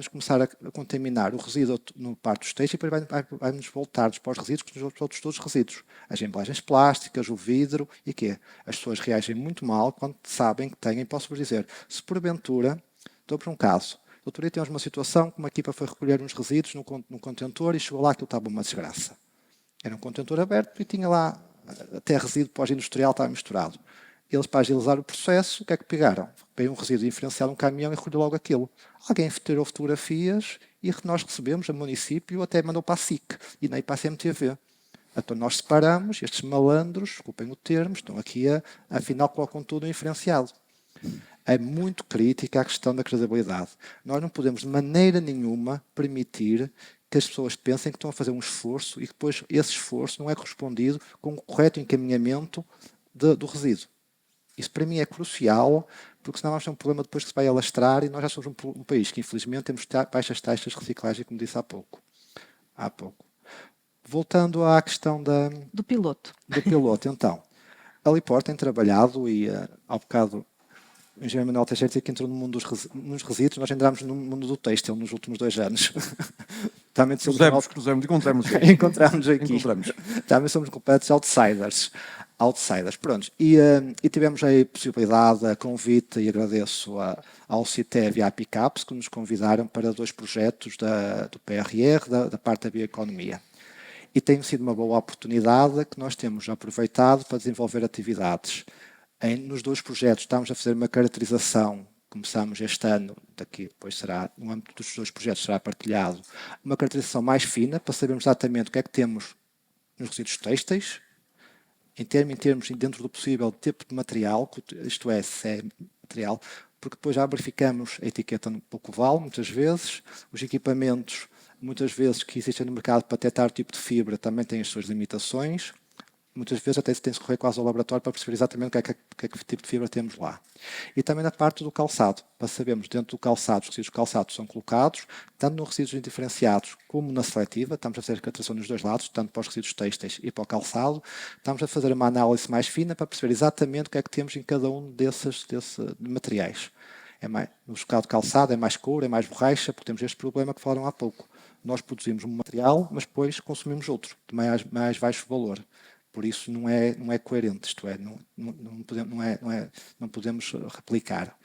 começar a contaminar o resíduo no parte dos têxteis e depois vai-nos voltar para os resíduos, todos os resíduos. As embalagens plásticas, o vidro e quê? As pessoas reagem muito mal quando sabem que têm, posso-vos dizer, se porventura, estou por um caso, Outro dia temos uma situação que uma equipa foi recolher uns resíduos num contentor e chegou lá que estava uma desgraça. Era um contentor aberto e tinha lá até resíduo pós-industrial, estava misturado. Eles, para agilizar o processo, o que é que pegaram? Veio um resíduo diferenciado num caminhão e recolheu logo aquilo. Alguém tirou fotografias e nós recebemos, o município até mandou para a SIC e nem para a CMTV. Então nós separamos, estes malandros, desculpem o termo, estão aqui afinal colocam tudo diferenciado. É muito crítica a questão da credibilidade. Nós não podemos de maneira nenhuma permitir que as pessoas pensem que estão a fazer um esforço e que depois esse esforço não é correspondido com o correto encaminhamento do resíduo. Isso para mim é crucial, porque senão vamos ter um problema depois que se vai alastrar e nós já somos um país que infelizmente temos baixas taxas de reciclagem, como disse há pouco. Voltando à questão Do piloto. do piloto, então. A Lipor tem trabalhado e há bocado o engenheiro Manuel Teixeira disse que entrou no mundo dos resíduos, nós entramos no mundo do têxtil nos últimos 2 anos. Também encontramos aqui. Também somos completos outsiders. Pronto. E tivemos aí a possibilidade, a convite, e agradeço ao CITEV e à PICAPS que nos convidaram para 2 projetos do PRR, da parte da bioeconomia. E tem sido uma boa oportunidade que nós temos aproveitado para desenvolver atividades. Nos 2 projetos estamos a fazer uma caracterização, começamos este ano, daqui depois será, no âmbito dos 2 projetos será partilhado, uma caracterização mais fina, para sabermos exatamente o que é que temos nos resíduos têxteis, em termos, dentro do possível, tipo de material, isto é, se é material, porque depois já verificamos a etiqueta no pouco vale, muitas vezes, os equipamentos, muitas vezes, que existem no mercado para detectar o tipo de fibra, também têm as suas limitações. Muitas vezes até se tem que correr quase ao laboratório para perceber exatamente o que tipo de fibra temos lá. E também na parte do calçado, para sabermos dentro do calçado, os resíduos calçados são colocados, tanto nos resíduos indiferenciados como na seletiva, estamos a fazer a castração nos 2 lados, tanto para os resíduos têxteis e para o calçado, estamos a fazer uma análise mais fina para perceber exatamente o que é que temos em cada um desses materiais. No caso de calçado é mais couro, é mais borracha, porque temos este problema que falaram há pouco. Nós produzimos um material, mas depois consumimos outro, de mais baixo valor. Por isso não é coerente, isto é, não podemos replicar.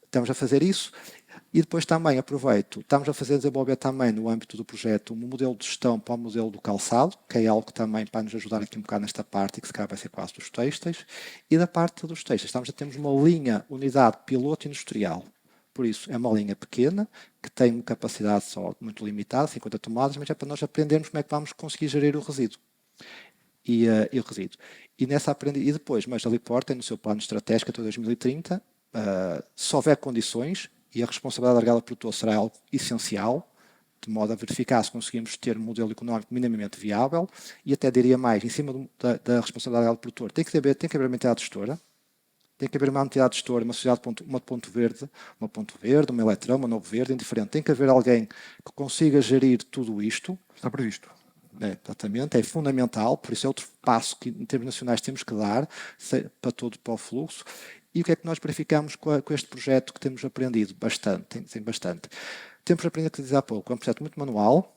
Estamos a fazer isso e depois também aproveito, estamos a desenvolver também no âmbito do projeto um modelo de gestão para o modelo do calçado, que é algo que também para nos ajudar aqui um bocado nesta parte e que se calhar vai ser quase dos têxteis. E da parte dos têxteis, temos uma linha, unidade piloto industrial. Por isso, é uma linha pequena, que tem uma capacidade só muito limitada, 50 toneladas, mas é para nós aprendermos como é que vamos conseguir gerir o resíduo. E o resíduo. E depois, mas a Lipor tem no seu plano estratégico até 2030, se houver condições, e a responsabilidade largada do produtor será algo essencial, de modo a verificar se conseguimos ter um modelo económico minimamente viável, e até diria mais, em cima da responsabilidade largada do produtor, tem que haver uma entidade gestora, tem que haver uma entidade gestora, uma sociedade uma ponto verde, uma Eletrão, uma Novo Verde, indiferente. Tem que haver alguém que consiga gerir tudo isto. Está previsto. Exatamente, é fundamental, por isso é outro passo que em termos nacionais temos que dar para o fluxo. E o que é que nós verificamos com este projeto que temos aprendido? Bastante. Temos aprendido, que dizer há pouco, é um projeto muito manual,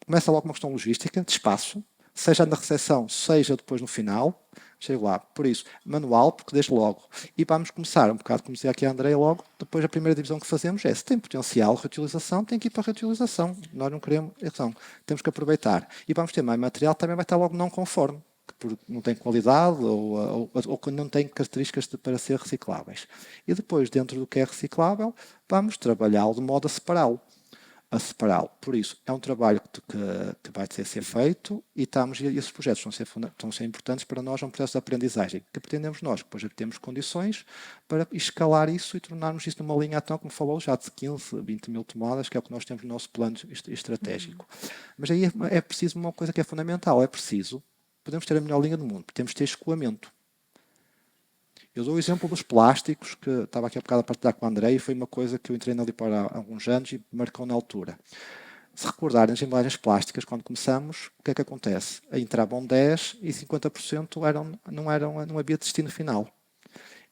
começa logo uma questão logística, de espaço, seja na recepção, seja depois no final, chego lá. Por isso, manual, porque desde logo. E vamos começar, um bocado como dizia aqui a André, logo, depois a primeira divisão que fazemos é, se tem potencial de reutilização, tem que ir para a reutilização. Nós não queremos, então, temos que aproveitar. E vamos ter mais material, também vai estar logo não conforme, porque não tem qualidade ou não tem características para ser recicláveis. E depois, dentro do que é reciclável, vamos trabalhá-lo de modo a separá-lo. Por isso, é um trabalho que vai ter ser feito e esses projetos estão a ser importantes para nós, é um processo de aprendizagem que pretendemos nós, depois temos condições para escalar isso e tornarmos isso numa linha, então, como falou, já de 15, 20 mil toneladas, que é o que nós temos no nosso plano estratégico. Mas aí é preciso uma coisa que é fundamental, podemos ter a melhor linha do mundo, temos que ter escoamento. Eu dou o exemplo dos plásticos, que estava aqui há bocado a partilhar com o André, e foi uma coisa que eu entrei na Lipor há alguns anos e marcou na altura. Se recordarem as embalagens plásticas, quando começamos, o que é que acontece? Entravam 10 e 50% não havia destino final.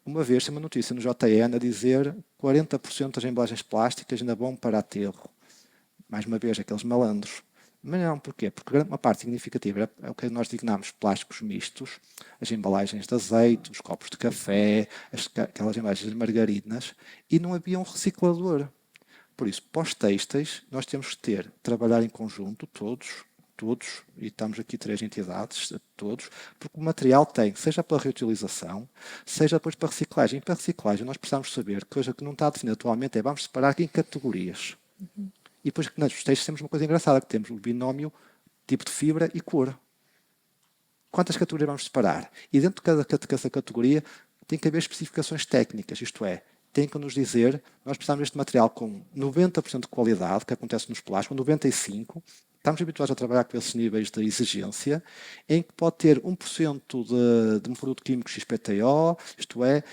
Uma vez tem uma notícia no JN a dizer 40% das embalagens plásticas ainda vão para aterro. Mais uma vez, aqueles malandros. Mas não, porquê? Porque uma parte significativa é o que nós designamos plásticos mistos, as embalagens de azeite, os copos de café, aquelas embalagens de margarinas, e não havia um reciclador. Por isso, pós-têxteis, nós temos que trabalhar em conjunto, todos, e estamos aqui 3 entidades, todos, porque o material tem, seja pela reutilização, seja depois para reciclagem. E para reciclagem nós precisamos saber, coisa que não está definida atualmente, é vamos separar em categorias. E depois nos têxteis temos uma coisa engraçada, que temos o binómio tipo de fibra e cor. Quantas categorias vamos separar? E dentro de cada categoria tem que haver especificações técnicas, isto é, tem que nos dizer, nós precisamos deste material com 90% de qualidade, que acontece nos plásticos, 95%, estamos habituados a trabalhar com esses níveis de exigência, em que pode ter 1% de um produto químico XPTO, isto é,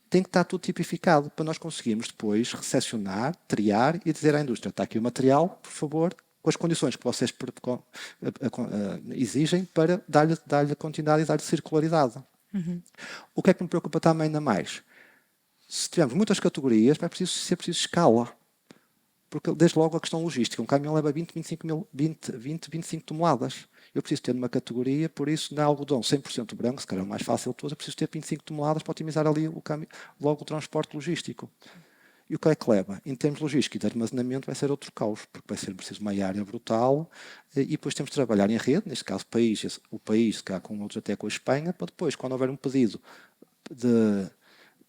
tem que estar tudo tipificado para nós conseguirmos depois recepcionar, triar e dizer à indústria, está aqui o material, por favor, com as condições que vocês exigem para dar-lhe continuidade e dar-lhe circularidade. O que é que me preocupa também ainda mais? Se tivermos muitas categorias, vai ser preciso escala. Porque, desde logo, a questão logística. Um caminhão leva 25 toneladas. Eu preciso ter numa categoria, por isso, na algodão 100% branco, se calhar é o mais fácil de todos, eu preciso ter 25 toneladas para otimizar ali logo o transporte logístico. E o que é que leva? Em termos logísticos e de armazenamento vai ser outro caos, porque vai ser preciso uma área brutal e depois temos de trabalhar em rede, neste caso o país, cá com outros até com a Espanha, para depois, quando houver um pedido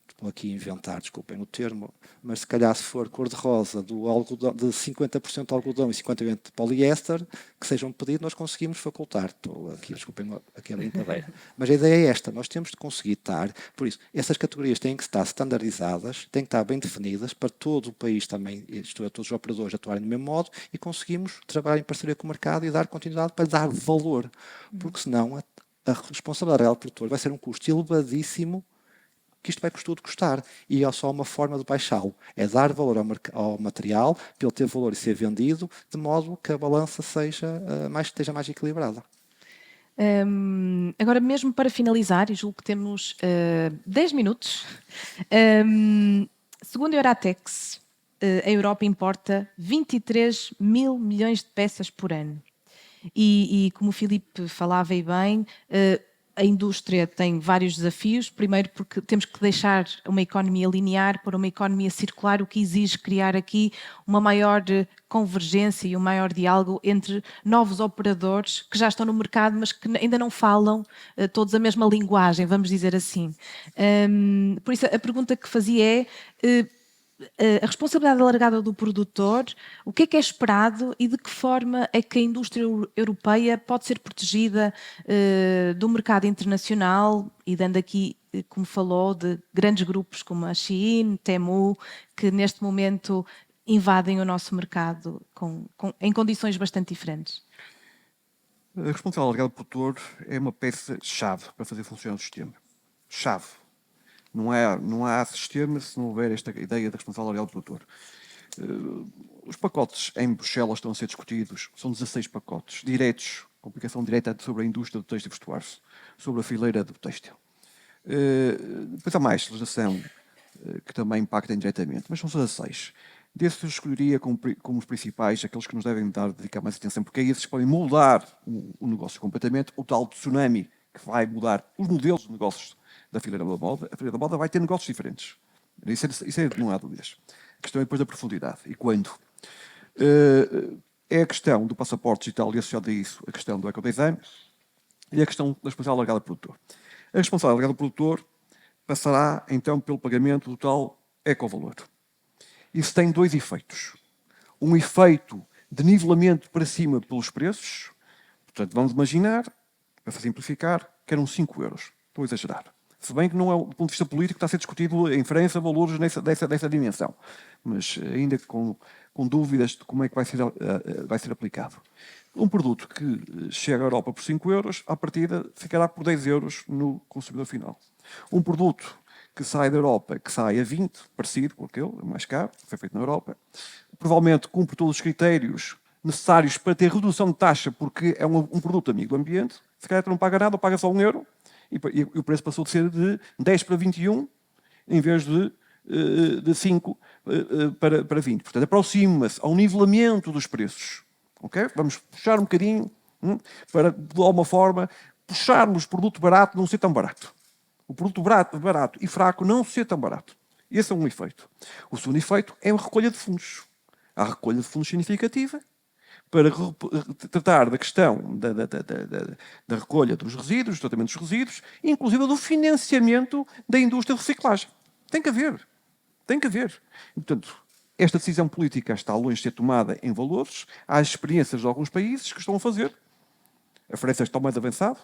estou aqui a inventar, desculpem o termo, mas se calhar se for cor-de-rosa de 50% de algodão e 50% de poliéster, que seja um pedido, nós conseguimos facultar. Estou aqui, desculpem aqui a brincadeira. Mas a ideia é esta, nós temos de conseguir estar, por isso, essas categorias têm que estar standardizadas, têm que estar bem definidas para todo o país também, isto é, todos os operadores atuarem do mesmo modo e conseguimos trabalhar em parceria com o mercado e dar continuidade para dar valor, porque senão a responsabilidade real do produtor vai ser um custo elevadíssimo que isto vai custar. E é só uma forma de baixá-lo. É dar valor ao material, para ele ter valor e ser vendido, de modo que a balança esteja mais equilibrada. Agora, mesmo para finalizar, e julgo que temos 10 minutos, segundo a Euratex, a Europa importa 23 mil milhões de peças por ano. E como o Filipe falava e bem, a indústria tem vários desafios. Primeiro, porque temos que deixar uma economia linear para uma economia circular, o que exige criar aqui uma maior convergência e um maior diálogo entre novos operadores que já estão no mercado, mas que ainda não falam todos a mesma linguagem, vamos dizer assim. Por isso, a pergunta que fazia é a responsabilidade alargada do produtor, o que é esperado e de que forma é que a indústria europeia pode ser protegida do mercado internacional, e dando aqui, como falou, de grandes grupos como a Shein, Temu, que neste momento invadem o nosso mercado em condições bastante diferentes. A responsabilidade alargada do produtor é uma peça-chave para fazer funcionar o sistema. Chave. Não há sistema se não houver esta ideia da responsabilidade do produtor. Os pacotes em Bruxelas estão a ser discutidos, são 16 pacotes diretos, com aplicação direta sobre a indústria do têxtil e vestuário, sobre a fileira do têxtil. Depois há mais legislação que também impacta indiretamente, mas são 16. Desses eu escolheria como os principais, aqueles que nos devem dedicar mais atenção, porque é esses que podem moldar o negócio completamente, o tal tsunami que vai mudar os modelos de negócios da fileira da moda. A fileira da moda vai ter negócios diferentes. Isso não há dúvidas. A questão é depois da profundidade. E quando? É a questão do passaporte digital e associado a isso a questão do ecodesign e a questão da responsabilidade alargada do produtor. A responsabilidade alargada do produtor passará então pelo pagamento do tal ecovalor. Isso tem dois efeitos. Um efeito de nivelamento para cima pelos preços. Portanto, vamos imaginar, para simplificar, que eram 5 euros. Estou a exagerar. Se bem que não é, do ponto de vista político, está a ser discutido em França valores dessa dimensão. Mas ainda com dúvidas de como é que vai ser aplicado. Um produto que chega à Europa por 5 euros, à partida ficará por 10 euros no consumidor final. Um produto que sai da Europa, que sai a 20, parecido com aquele, mais caro, foi feito na Europa, provavelmente cumpre todos os critérios necessários para ter redução de taxa, porque é um produto amigo do ambiente, se calhar não paga nada, paga só 1 euro, e o preço passou de ser de 10 para 21, em vez de 5 para 20. Portanto, aproxima-se ao nivelamento dos preços. Okay? Vamos puxar um bocadinho para, de alguma forma, puxarmos o produto barato não ser tão barato. O produto barato e fraco não ser tão barato. Esse é um efeito. O segundo efeito é a recolha de fundos. à recolha de fundos significativa para tratar da questão da recolha dos resíduos, do tratamento dos resíduos, inclusive do financiamento da indústria de reciclagem. Tem que haver. Tem que haver. E, portanto, esta decisão política está longe de ser tomada em valores. Há experiências de alguns países que estão a fazer. A França está mais avançado.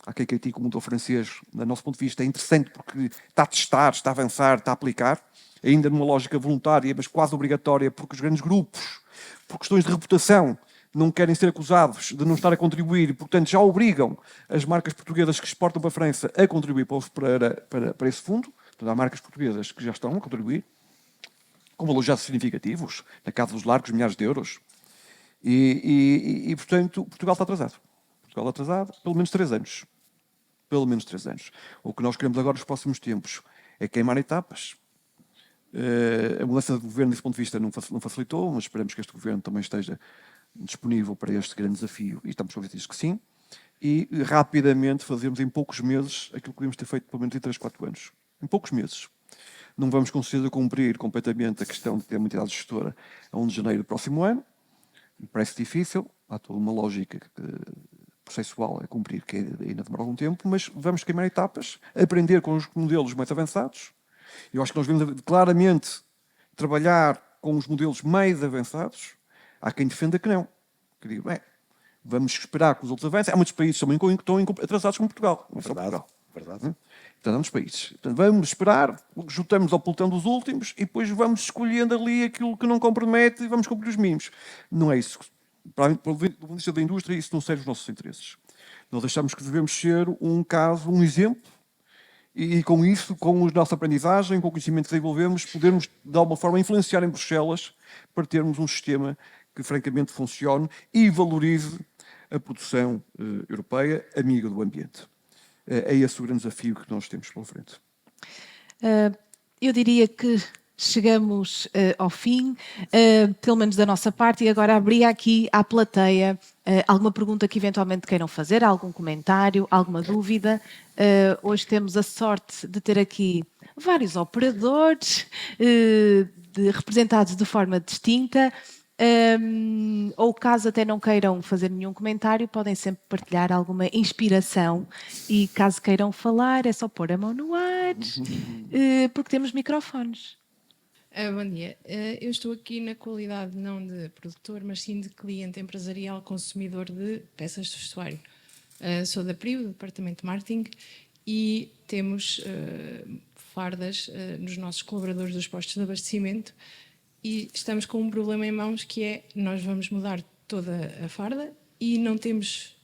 A KKT, como motor francês, do nosso ponto de vista, é interessante porque está a testar, está a avançar, está a aplicar, ainda numa lógica voluntária, mas quase obrigatória, porque os grandes grupos, por questões de reputação, não querem ser acusados de não estar a contribuir e, portanto, já obrigam as marcas portuguesas que exportam para a França a contribuir para esse fundo. Portanto, há marcas portuguesas que já estão a contribuir, com valores já significativos, na casa dos largos milhares de euros. E, portanto, Portugal está atrasado. Portugal está atrasado pelo menos 3 anos. Pelo menos 3 anos. O que nós queremos agora nos próximos tempos é queimar etapas. A mudança de governo, desse ponto de vista, não facilitou, mas esperamos que este governo também esteja disponível para este grande desafio, e estamos convencidos que sim, e rapidamente fazermos em poucos meses aquilo que podemos ter feito pelo menos em 3, 4 anos. Em poucos meses. Não vamos com certeza cumprir completamente a questão de ter uma entidade gestora a 1 de janeiro do próximo ano. Parece difícil, há toda uma lógica processual a cumprir que ainda demora algum tempo, mas vamos queimar etapas, aprender com os modelos mais avançados. Eu acho que nós devemos claramente trabalhar com os modelos mais avançados. Há quem defenda que não. Que diga, bem, vamos esperar que os outros avancem. Há muitos países também que estão atrasados como Portugal. Não é só Portugal. Verdade. Então, há muitos países. Portanto, vamos esperar, juntamos ao pelotão dos últimos e depois vamos escolhendo ali aquilo que não compromete e vamos cumprir os mínimos. Não é isso. Do ponto de vista da indústria, isso não serve os nossos interesses. Nós achamos que devemos ser um caso, um exemplo, e com isso, com a nossa aprendizagem, com o conhecimento que desenvolvemos, podermos, de alguma forma, influenciar em Bruxelas para termos um sistema que, francamente, funcione e valorize a produção europeia, amiga do ambiente. É esse o grande desafio que nós temos pela frente. Eu diria que chegamos ao fim, pelo menos da nossa parte, e agora abria aqui à plateia alguma pergunta que eventualmente queiram fazer, algum comentário, alguma dúvida. Hoje temos a sorte de ter aqui vários operadores, representados de forma distinta. Ou caso até não queiram fazer nenhum comentário, podem sempre partilhar alguma inspiração, e caso queiram falar é só pôr a mão no ar, porque temos microfones. Bom dia. Eu estou aqui na qualidade não de produtor, mas sim de cliente empresarial consumidor de peças de vestuário. Sou da PRIO, do Departamento de Marketing, e temos fardas nos nossos colaboradores dos postos de abastecimento, e estamos com um problema em mãos, que é: nós vamos mudar toda a farda e não temos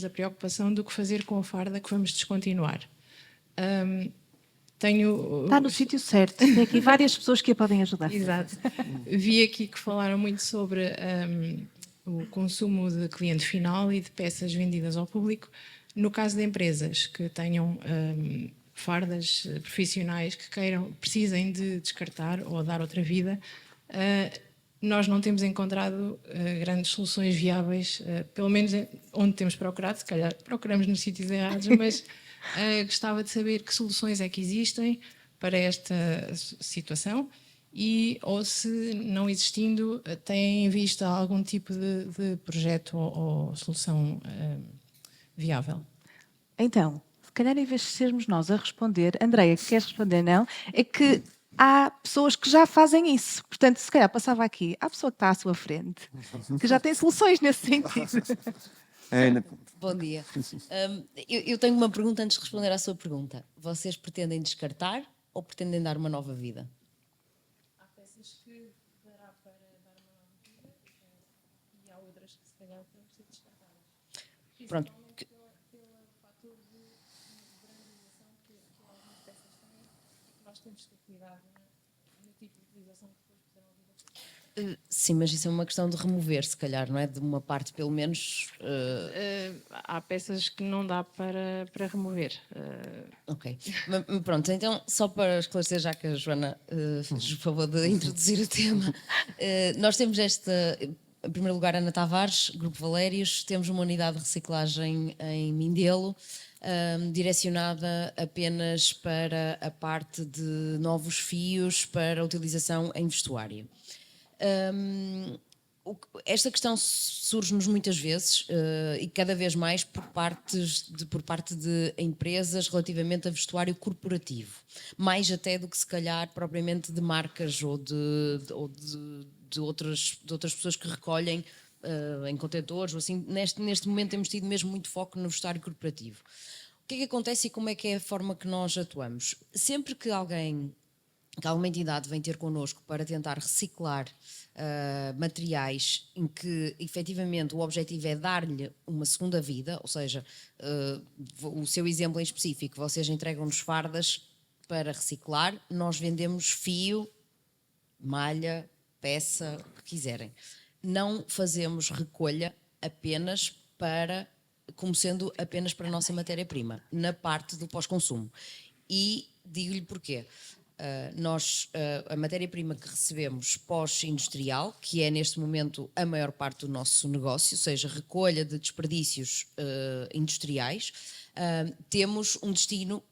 a preocupação do que fazer com a farda que vamos descontinuar. Está no sítio certo, tem aqui várias pessoas que a podem ajudar. Exato. Vi aqui que falaram muito sobre o consumo de cliente final e de peças vendidas ao público. No caso de empresas que tenham fardas profissionais que precisem de descartar ou dar outra vida, nós não temos encontrado grandes soluções viáveis, pelo menos onde temos procurado. Se calhar procuramos nos sítios errados, mas gostava de saber que soluções é que existem para esta situação, ou se não existindo, têm em vista algum tipo de projeto ou solução viável. Então, se calhar em vez de sermos nós a responder, Andreia, que queres responder, não? É que há pessoas que já fazem isso. Portanto, se calhar passava aqui, há pessoa que está à sua frente, que já tem soluções nesse sentido. Bom dia. Eu tenho uma pergunta antes de responder à sua pergunta. Vocês pretendem descartar ou pretendem dar uma nova vida? Há peças que dará para dar uma nova vida e há outras que se calhar têm que ser descartadas. Pronto. Pelo fator de brandização que algumas peças têm, nós temos que ter cuidado no tipo de utilização que depois puderam vir a ter. Sim, mas isso é uma questão de remover, se calhar, não é? De uma parte, pelo menos. Há peças que não dá para remover. Ok. Pronto, então, só para esclarecer, já que a Joana fez o favor de introduzir o tema, nós temos em primeiro lugar, Ana Tavares, Grupo Valérios, temos uma unidade de reciclagem em Mindelo, direcionada apenas para a parte de novos fios para utilização em vestuário. Esta questão surge-nos muitas vezes e cada vez mais por parte de empresas relativamente a vestuário corporativo, mais até do que se calhar propriamente de marcas ou de outras pessoas que recolhem em contentores ou assim. Neste momento temos tido mesmo muito foco no vestuário corporativo. O que é que acontece e como é que é a forma que nós atuamos? Sempre que alguma entidade vem ter connosco para tentar reciclar materiais em que efetivamente o objetivo é dar-lhe uma segunda vida, ou seja, o seu exemplo em específico, vocês entregam-nos fardas para reciclar, nós vendemos fio, malha, peça, o que quiserem. Não fazemos recolha apenas como sendo apenas para a nossa matéria-prima, na parte do pós-consumo. E digo-lhe porquê. A matéria-prima que recebemos pós-industrial, que é neste momento a maior parte do nosso negócio, ou seja, recolha de desperdícios industriais, temos um destino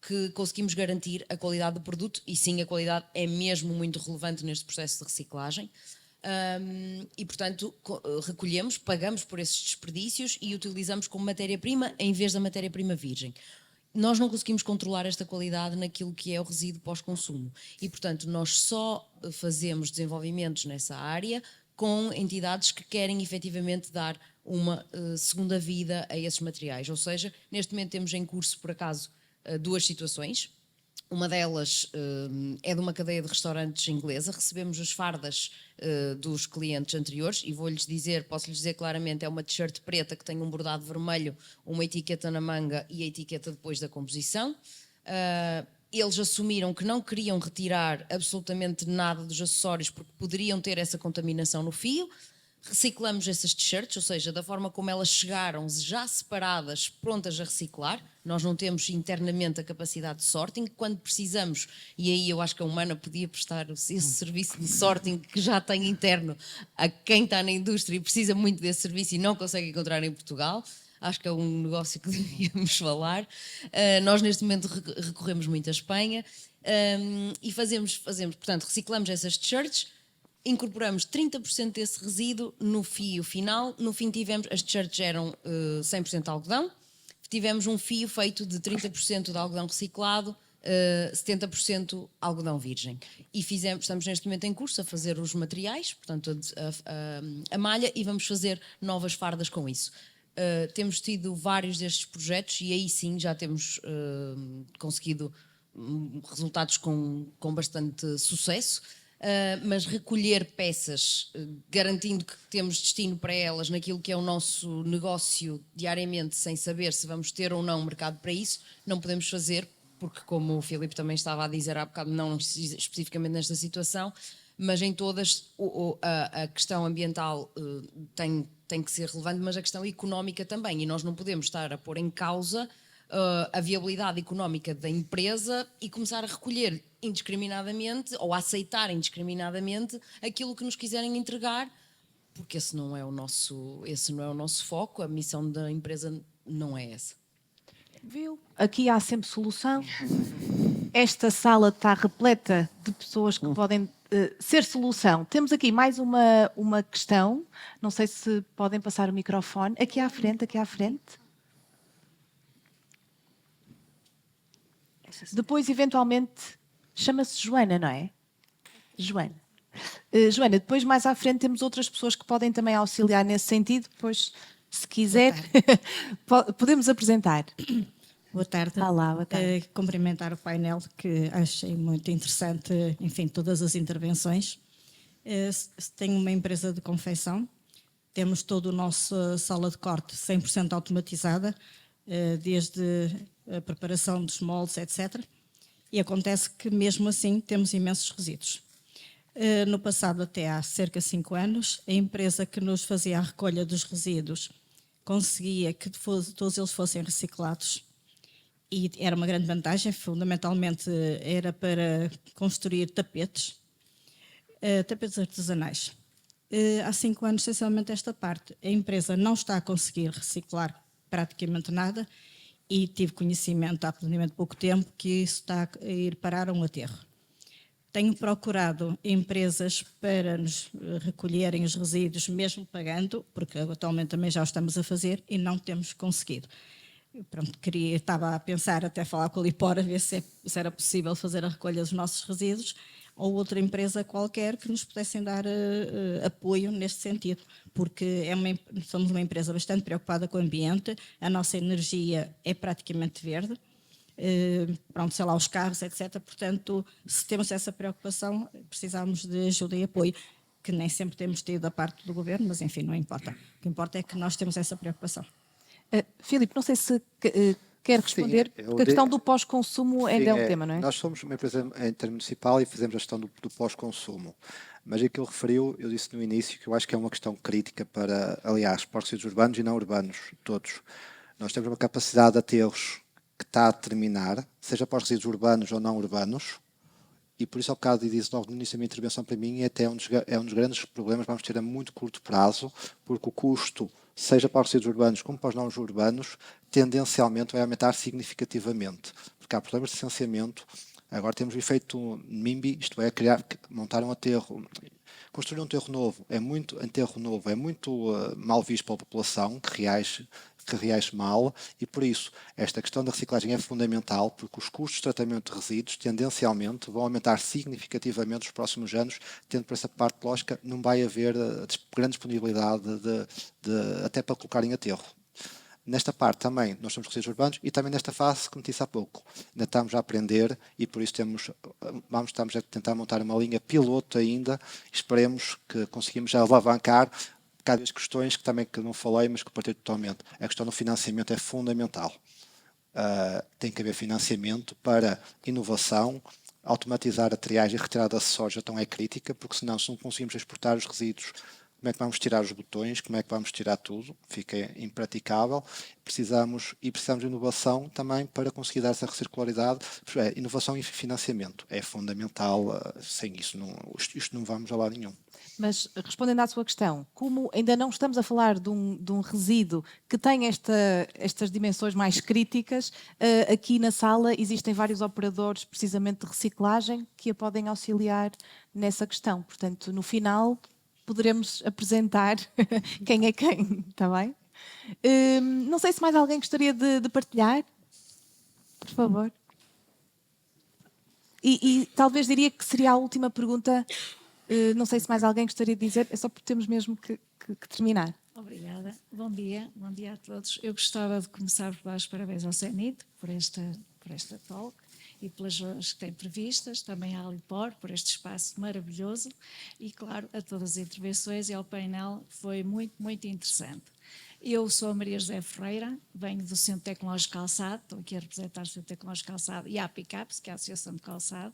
que conseguimos garantir a qualidade do produto, e sim, a qualidade é mesmo muito relevante neste processo de reciclagem. E, portanto, recolhemos, pagamos por esses desperdícios e utilizamos como matéria-prima em vez da matéria-prima virgem. Nós não conseguimos controlar esta qualidade naquilo que é o resíduo pós-consumo e, portanto, nós só fazemos desenvolvimentos nessa área com entidades que querem efetivamente dar uma segunda vida a esses materiais. Ou seja, neste momento temos em curso, por acaso, duas situações. Uma delas é de uma cadeia de restaurantes inglesa. Recebemos as fardas dos clientes anteriores e posso-lhes dizer claramente, é uma t-shirt preta que tem um bordado vermelho, uma etiqueta na manga e a etiqueta depois da composição. Eles assumiram que não queriam retirar absolutamente nada dos acessórios porque poderiam ter essa contaminação no fio. Reciclamos essas t-shirts, ou seja, da forma como elas chegaram, já separadas, prontas a reciclar. Nós não temos internamente a capacidade de sorting. Quando precisamos, e aí eu acho que a Humana podia prestar esse serviço de sorting que já tem interno a quem está na indústria e precisa muito desse serviço e não consegue encontrar em Portugal. Acho que é um negócio que devíamos falar. Nós neste momento recorremos muito à Espanha e portanto, reciclamos essas t-shirts, incorporamos 30% desse resíduo no fio final. No fim as t-shirts eram 100% algodão. Tivemos um fio feito de 30% de algodão reciclado, 70% algodão virgem. E estamos neste momento em curso a fazer os materiais, portanto a malha, e vamos fazer novas fardas com isso. Temos tido vários destes projetos e aí sim já temos conseguido resultados com bastante sucesso. Mas recolher peças, garantindo que temos destino para elas naquilo que é o nosso negócio diariamente, sem saber se vamos ter ou não mercado para isso, não podemos fazer, porque como o Filipe também estava a dizer há bocado, não especificamente nesta situação, mas em todas a questão ambiental tem que ser relevante, mas a questão económica também, e nós não podemos estar a pôr em causa a viabilidade económica da empresa e começar a recolher indiscriminadamente ou a aceitar indiscriminadamente aquilo que nos quiserem entregar, porque esse não é o nosso foco, a missão da empresa não é essa. Viu? Aqui há sempre solução. Esta sala está repleta de pessoas que podem ser solução. Temos aqui mais uma questão, não sei se podem passar o microfone, aqui à frente. Depois, eventualmente, chama-se Joana, não é? Joana. Joana, depois mais à frente temos outras pessoas que podem também auxiliar nesse sentido, depois, se quiser, podemos apresentar. Boa tarde. Olá, boa tarde. Cumprimentar o painel, que achei muito interessante, enfim, todas as intervenções. Tenho uma empresa de confecção, temos toda a nossa sala de corte 100% automatizada, desde a preparação dos moldes, etc. E acontece que, mesmo assim, temos imensos resíduos. No passado, até há cerca de 5 anos, a empresa que nos fazia a recolha dos resíduos conseguia que todos eles fossem reciclados. E era uma grande vantagem, fundamentalmente era para construir tapetes artesanais. Há 5 anos, essencialmente, esta parte, a empresa não está a conseguir reciclar praticamente nada e tive conhecimento há relativamente pouco tempo que isso está a ir parar a um aterro. Tenho procurado empresas para nos recolherem os resíduos, mesmo pagando, porque atualmente também já o estamos a fazer e não temos conseguido. Pronto, estava a pensar até falar com a Lipor a ver se era possível fazer a recolha dos nossos resíduos ou outra empresa qualquer que nos pudessem dar apoio neste sentido, porque somos uma empresa bastante preocupada com o ambiente, a nossa energia é praticamente verde, pronto, sei lá, os carros, etc. Portanto, se temos essa preocupação, precisamos de ajuda e apoio, que nem sempre temos tido da parte do governo, mas enfim, não importa. O que importa é que nós temos essa preocupação. Filipe, não sei se quer responder, porque a questão do pós-consumo ainda é um tema, não é? Nós somos uma empresa intermunicipal e fazemos a gestão do pós-consumo. Mas aquilo referiu, eu disse no início, que eu acho que é uma questão crítica para, aliás, para os resíduos urbanos e não urbanos, todos. Nós temos uma capacidade de aterros que está a terminar, seja para os resíduos urbanos ou não urbanos, e por isso ao bocado, e disse logo no início da minha intervenção, para mim é até um dos grandes problemas que vamos ter a muito curto prazo, porque o custo, seja para os resíduos urbanos como para os não urbanos, tendencialmente vai aumentar significativamente, porque há problemas de licenciamento. Agora temos o efeito NIMBY, isto é, montar um aterro, construir um aterro novo, é muito mal visto pela população, que reage mal, e por isso esta questão da reciclagem é fundamental, porque os custos de tratamento de resíduos tendencialmente vão aumentar significativamente nos próximos anos, tendo por essa parte lógica não vai haver grande disponibilidade até para colocar em aterro. Nesta parte também nós somos resíduos urbanos e também nesta fase, como disse há pouco, ainda estamos a aprender e por isso estamos a tentar montar uma linha piloto ainda, esperemos que conseguimos alavancar cada vez questões que não falei, mas que partilho totalmente. A questão do financiamento é fundamental. Tem que haver financiamento para inovação, automatizar a triagem e retirada de acessórios então é crítica, porque senão se não conseguimos exportar os resíduos, como é que vamos tirar os botões, como é que vamos tirar tudo, fica impraticável. Precisamos de inovação também para conseguir dar essa recircularidade. Inovação e financiamento é fundamental, sem isso isto não vamos a lado nenhum. Mas, respondendo à sua questão, como ainda não estamos a falar de um resíduo que tem estas dimensões mais críticas, aqui na sala existem vários operadores precisamente de reciclagem que a podem auxiliar nessa questão. Portanto, no final, poderemos apresentar quem é quem, está bem? Não sei se mais alguém gostaria de partilhar. Por favor. E talvez diria que seria a última pergunta. Não sei se mais alguém gostaria de dizer, é só porque temos mesmo que terminar. Obrigada. Bom dia a todos. Eu gostava de começar por dar os parabéns ao CENIT por esta talk e pelas horas que tem previstas, também à Lipor por este espaço maravilhoso e, claro, a todas as intervenções e ao painel, foi muito, muito interessante. Eu sou a Maria José Ferreira, venho do Centro Tecnológico Calçado, estou aqui a representar o Centro Tecnológico Calçado e a APICAPS, que é a Associação de Calçado.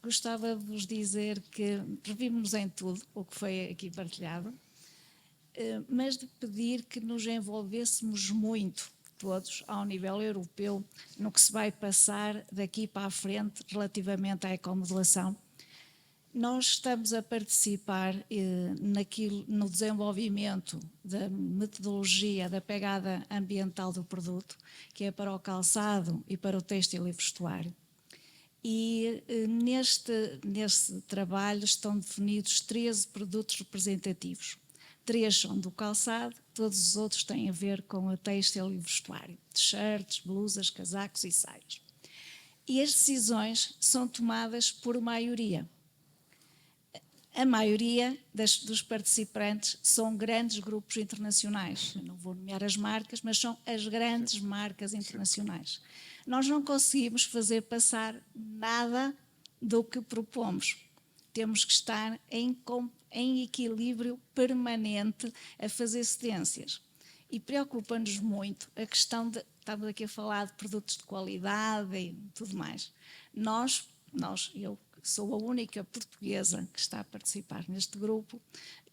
Gostava de vos dizer que revimos em tudo o que foi aqui partilhado, mas de pedir que nos envolvêssemos muito, todos, ao nível europeu, no que se vai passar daqui para a frente relativamente à ecomodulação. Nós estamos a participar no desenvolvimento da metodologia da pegada ambiental do produto, que é para o calçado e para o têxtil e vestuário. E neste trabalho estão definidos 13 produtos representativos. 3 são do calçado, todos os outros têm a ver com a têxtil e vestuário, t-shirts, blusas, casacos e saias. E as decisões são tomadas por maioria. A maioria dos participantes são grandes grupos internacionais. Eu não vou nomear as marcas, mas são as grandes marcas internacionais. Nós não conseguimos fazer passar nada do que propomos. Temos que estar em equilíbrio permanente a fazer cedências. E preocupa-nos muito a questão estamos aqui a falar de produtos de qualidade e tudo mais. Eu sou a única portuguesa que está a participar neste grupo,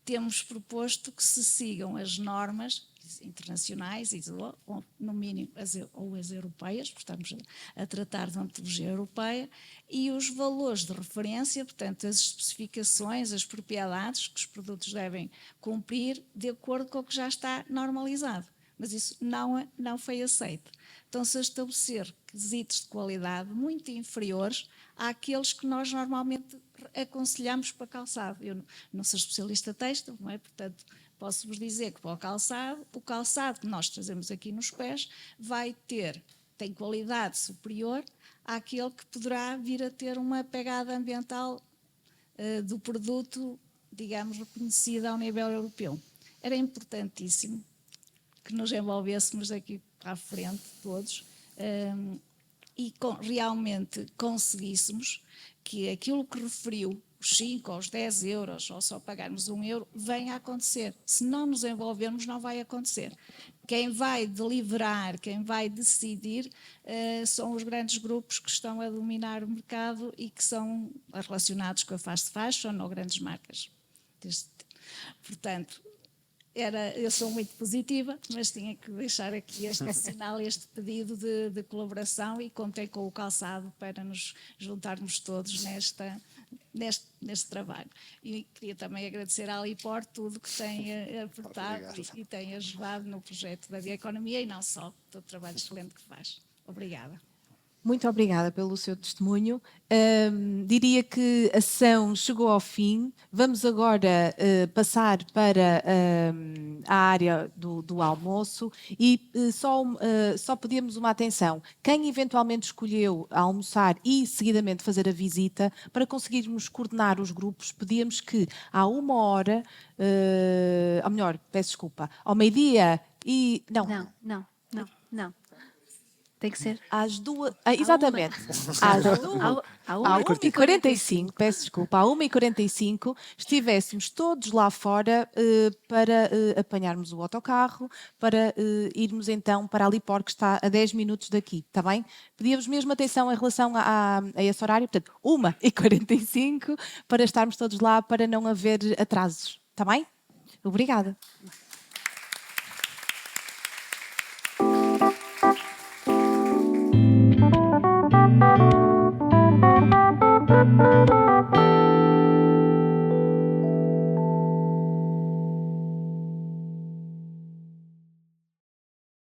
temos proposto que se sigam as normas internacionais, ou no mínimo as europeias, porque estamos a tratar de uma metodologia europeia, e os valores de referência, portanto, as especificações, as propriedades que os produtos devem cumprir de acordo com o que já está normalizado. Mas isso não foi aceito. Estão-se a estabelecer quesitos de qualidade muito inferiores àqueles que nós normalmente aconselhamos para calçado. Eu não sou especialista têxtil, não é? Portanto, posso-vos dizer que para o calçado que nós trazemos aqui nos pés tem qualidade superior àquele que poderá vir a ter uma pegada ambiental do produto, digamos, reconhecida ao nível europeu. Era importantíssimo que nos envolvêssemos aqui para a frente, todos, e realmente conseguíssemos que aquilo que referiu, os 5 ou os 10 euros, ou só pagarmos 1 euro, venha a acontecer. Se não nos envolvermos, não vai acontecer. Quem vai deliberar, quem vai decidir, são os grandes grupos que estão a dominar o mercado e que são relacionados com a fast fashion ou grandes marcas. Portanto, eu sou muito positiva, mas tinha que deixar aqui este sinal, este pedido de colaboração, e contei com o calçado para nos juntarmos todos neste trabalho. E queria também agradecer à Alipor tudo que tem aportado e tem ajudado no projeto da bioeconomia, e não só, todo o trabalho excelente que faz. Obrigada. Muito obrigada pelo seu testemunho. Diria que a sessão chegou ao fim. Vamos agora passar para a área do almoço e só pedimos uma atenção. Quem eventualmente escolheu almoçar e seguidamente fazer a visita, para conseguirmos coordenar os grupos, pedíamos que há 1 hora, ou melhor, peço desculpa, ao meio-dia e... Não. Tem que ser às 2, exatamente, às 1h45, peço desculpa, à 1h45, estivéssemos todos lá fora para apanharmos o autocarro, para irmos então para a Alipor, que está a 10 minutos daqui, está bem? Pedíamos mesmo atenção em relação a esse horário, portanto, 1h45, para estarmos todos lá, para não haver atrasos, está bem? Obrigada. Thank you.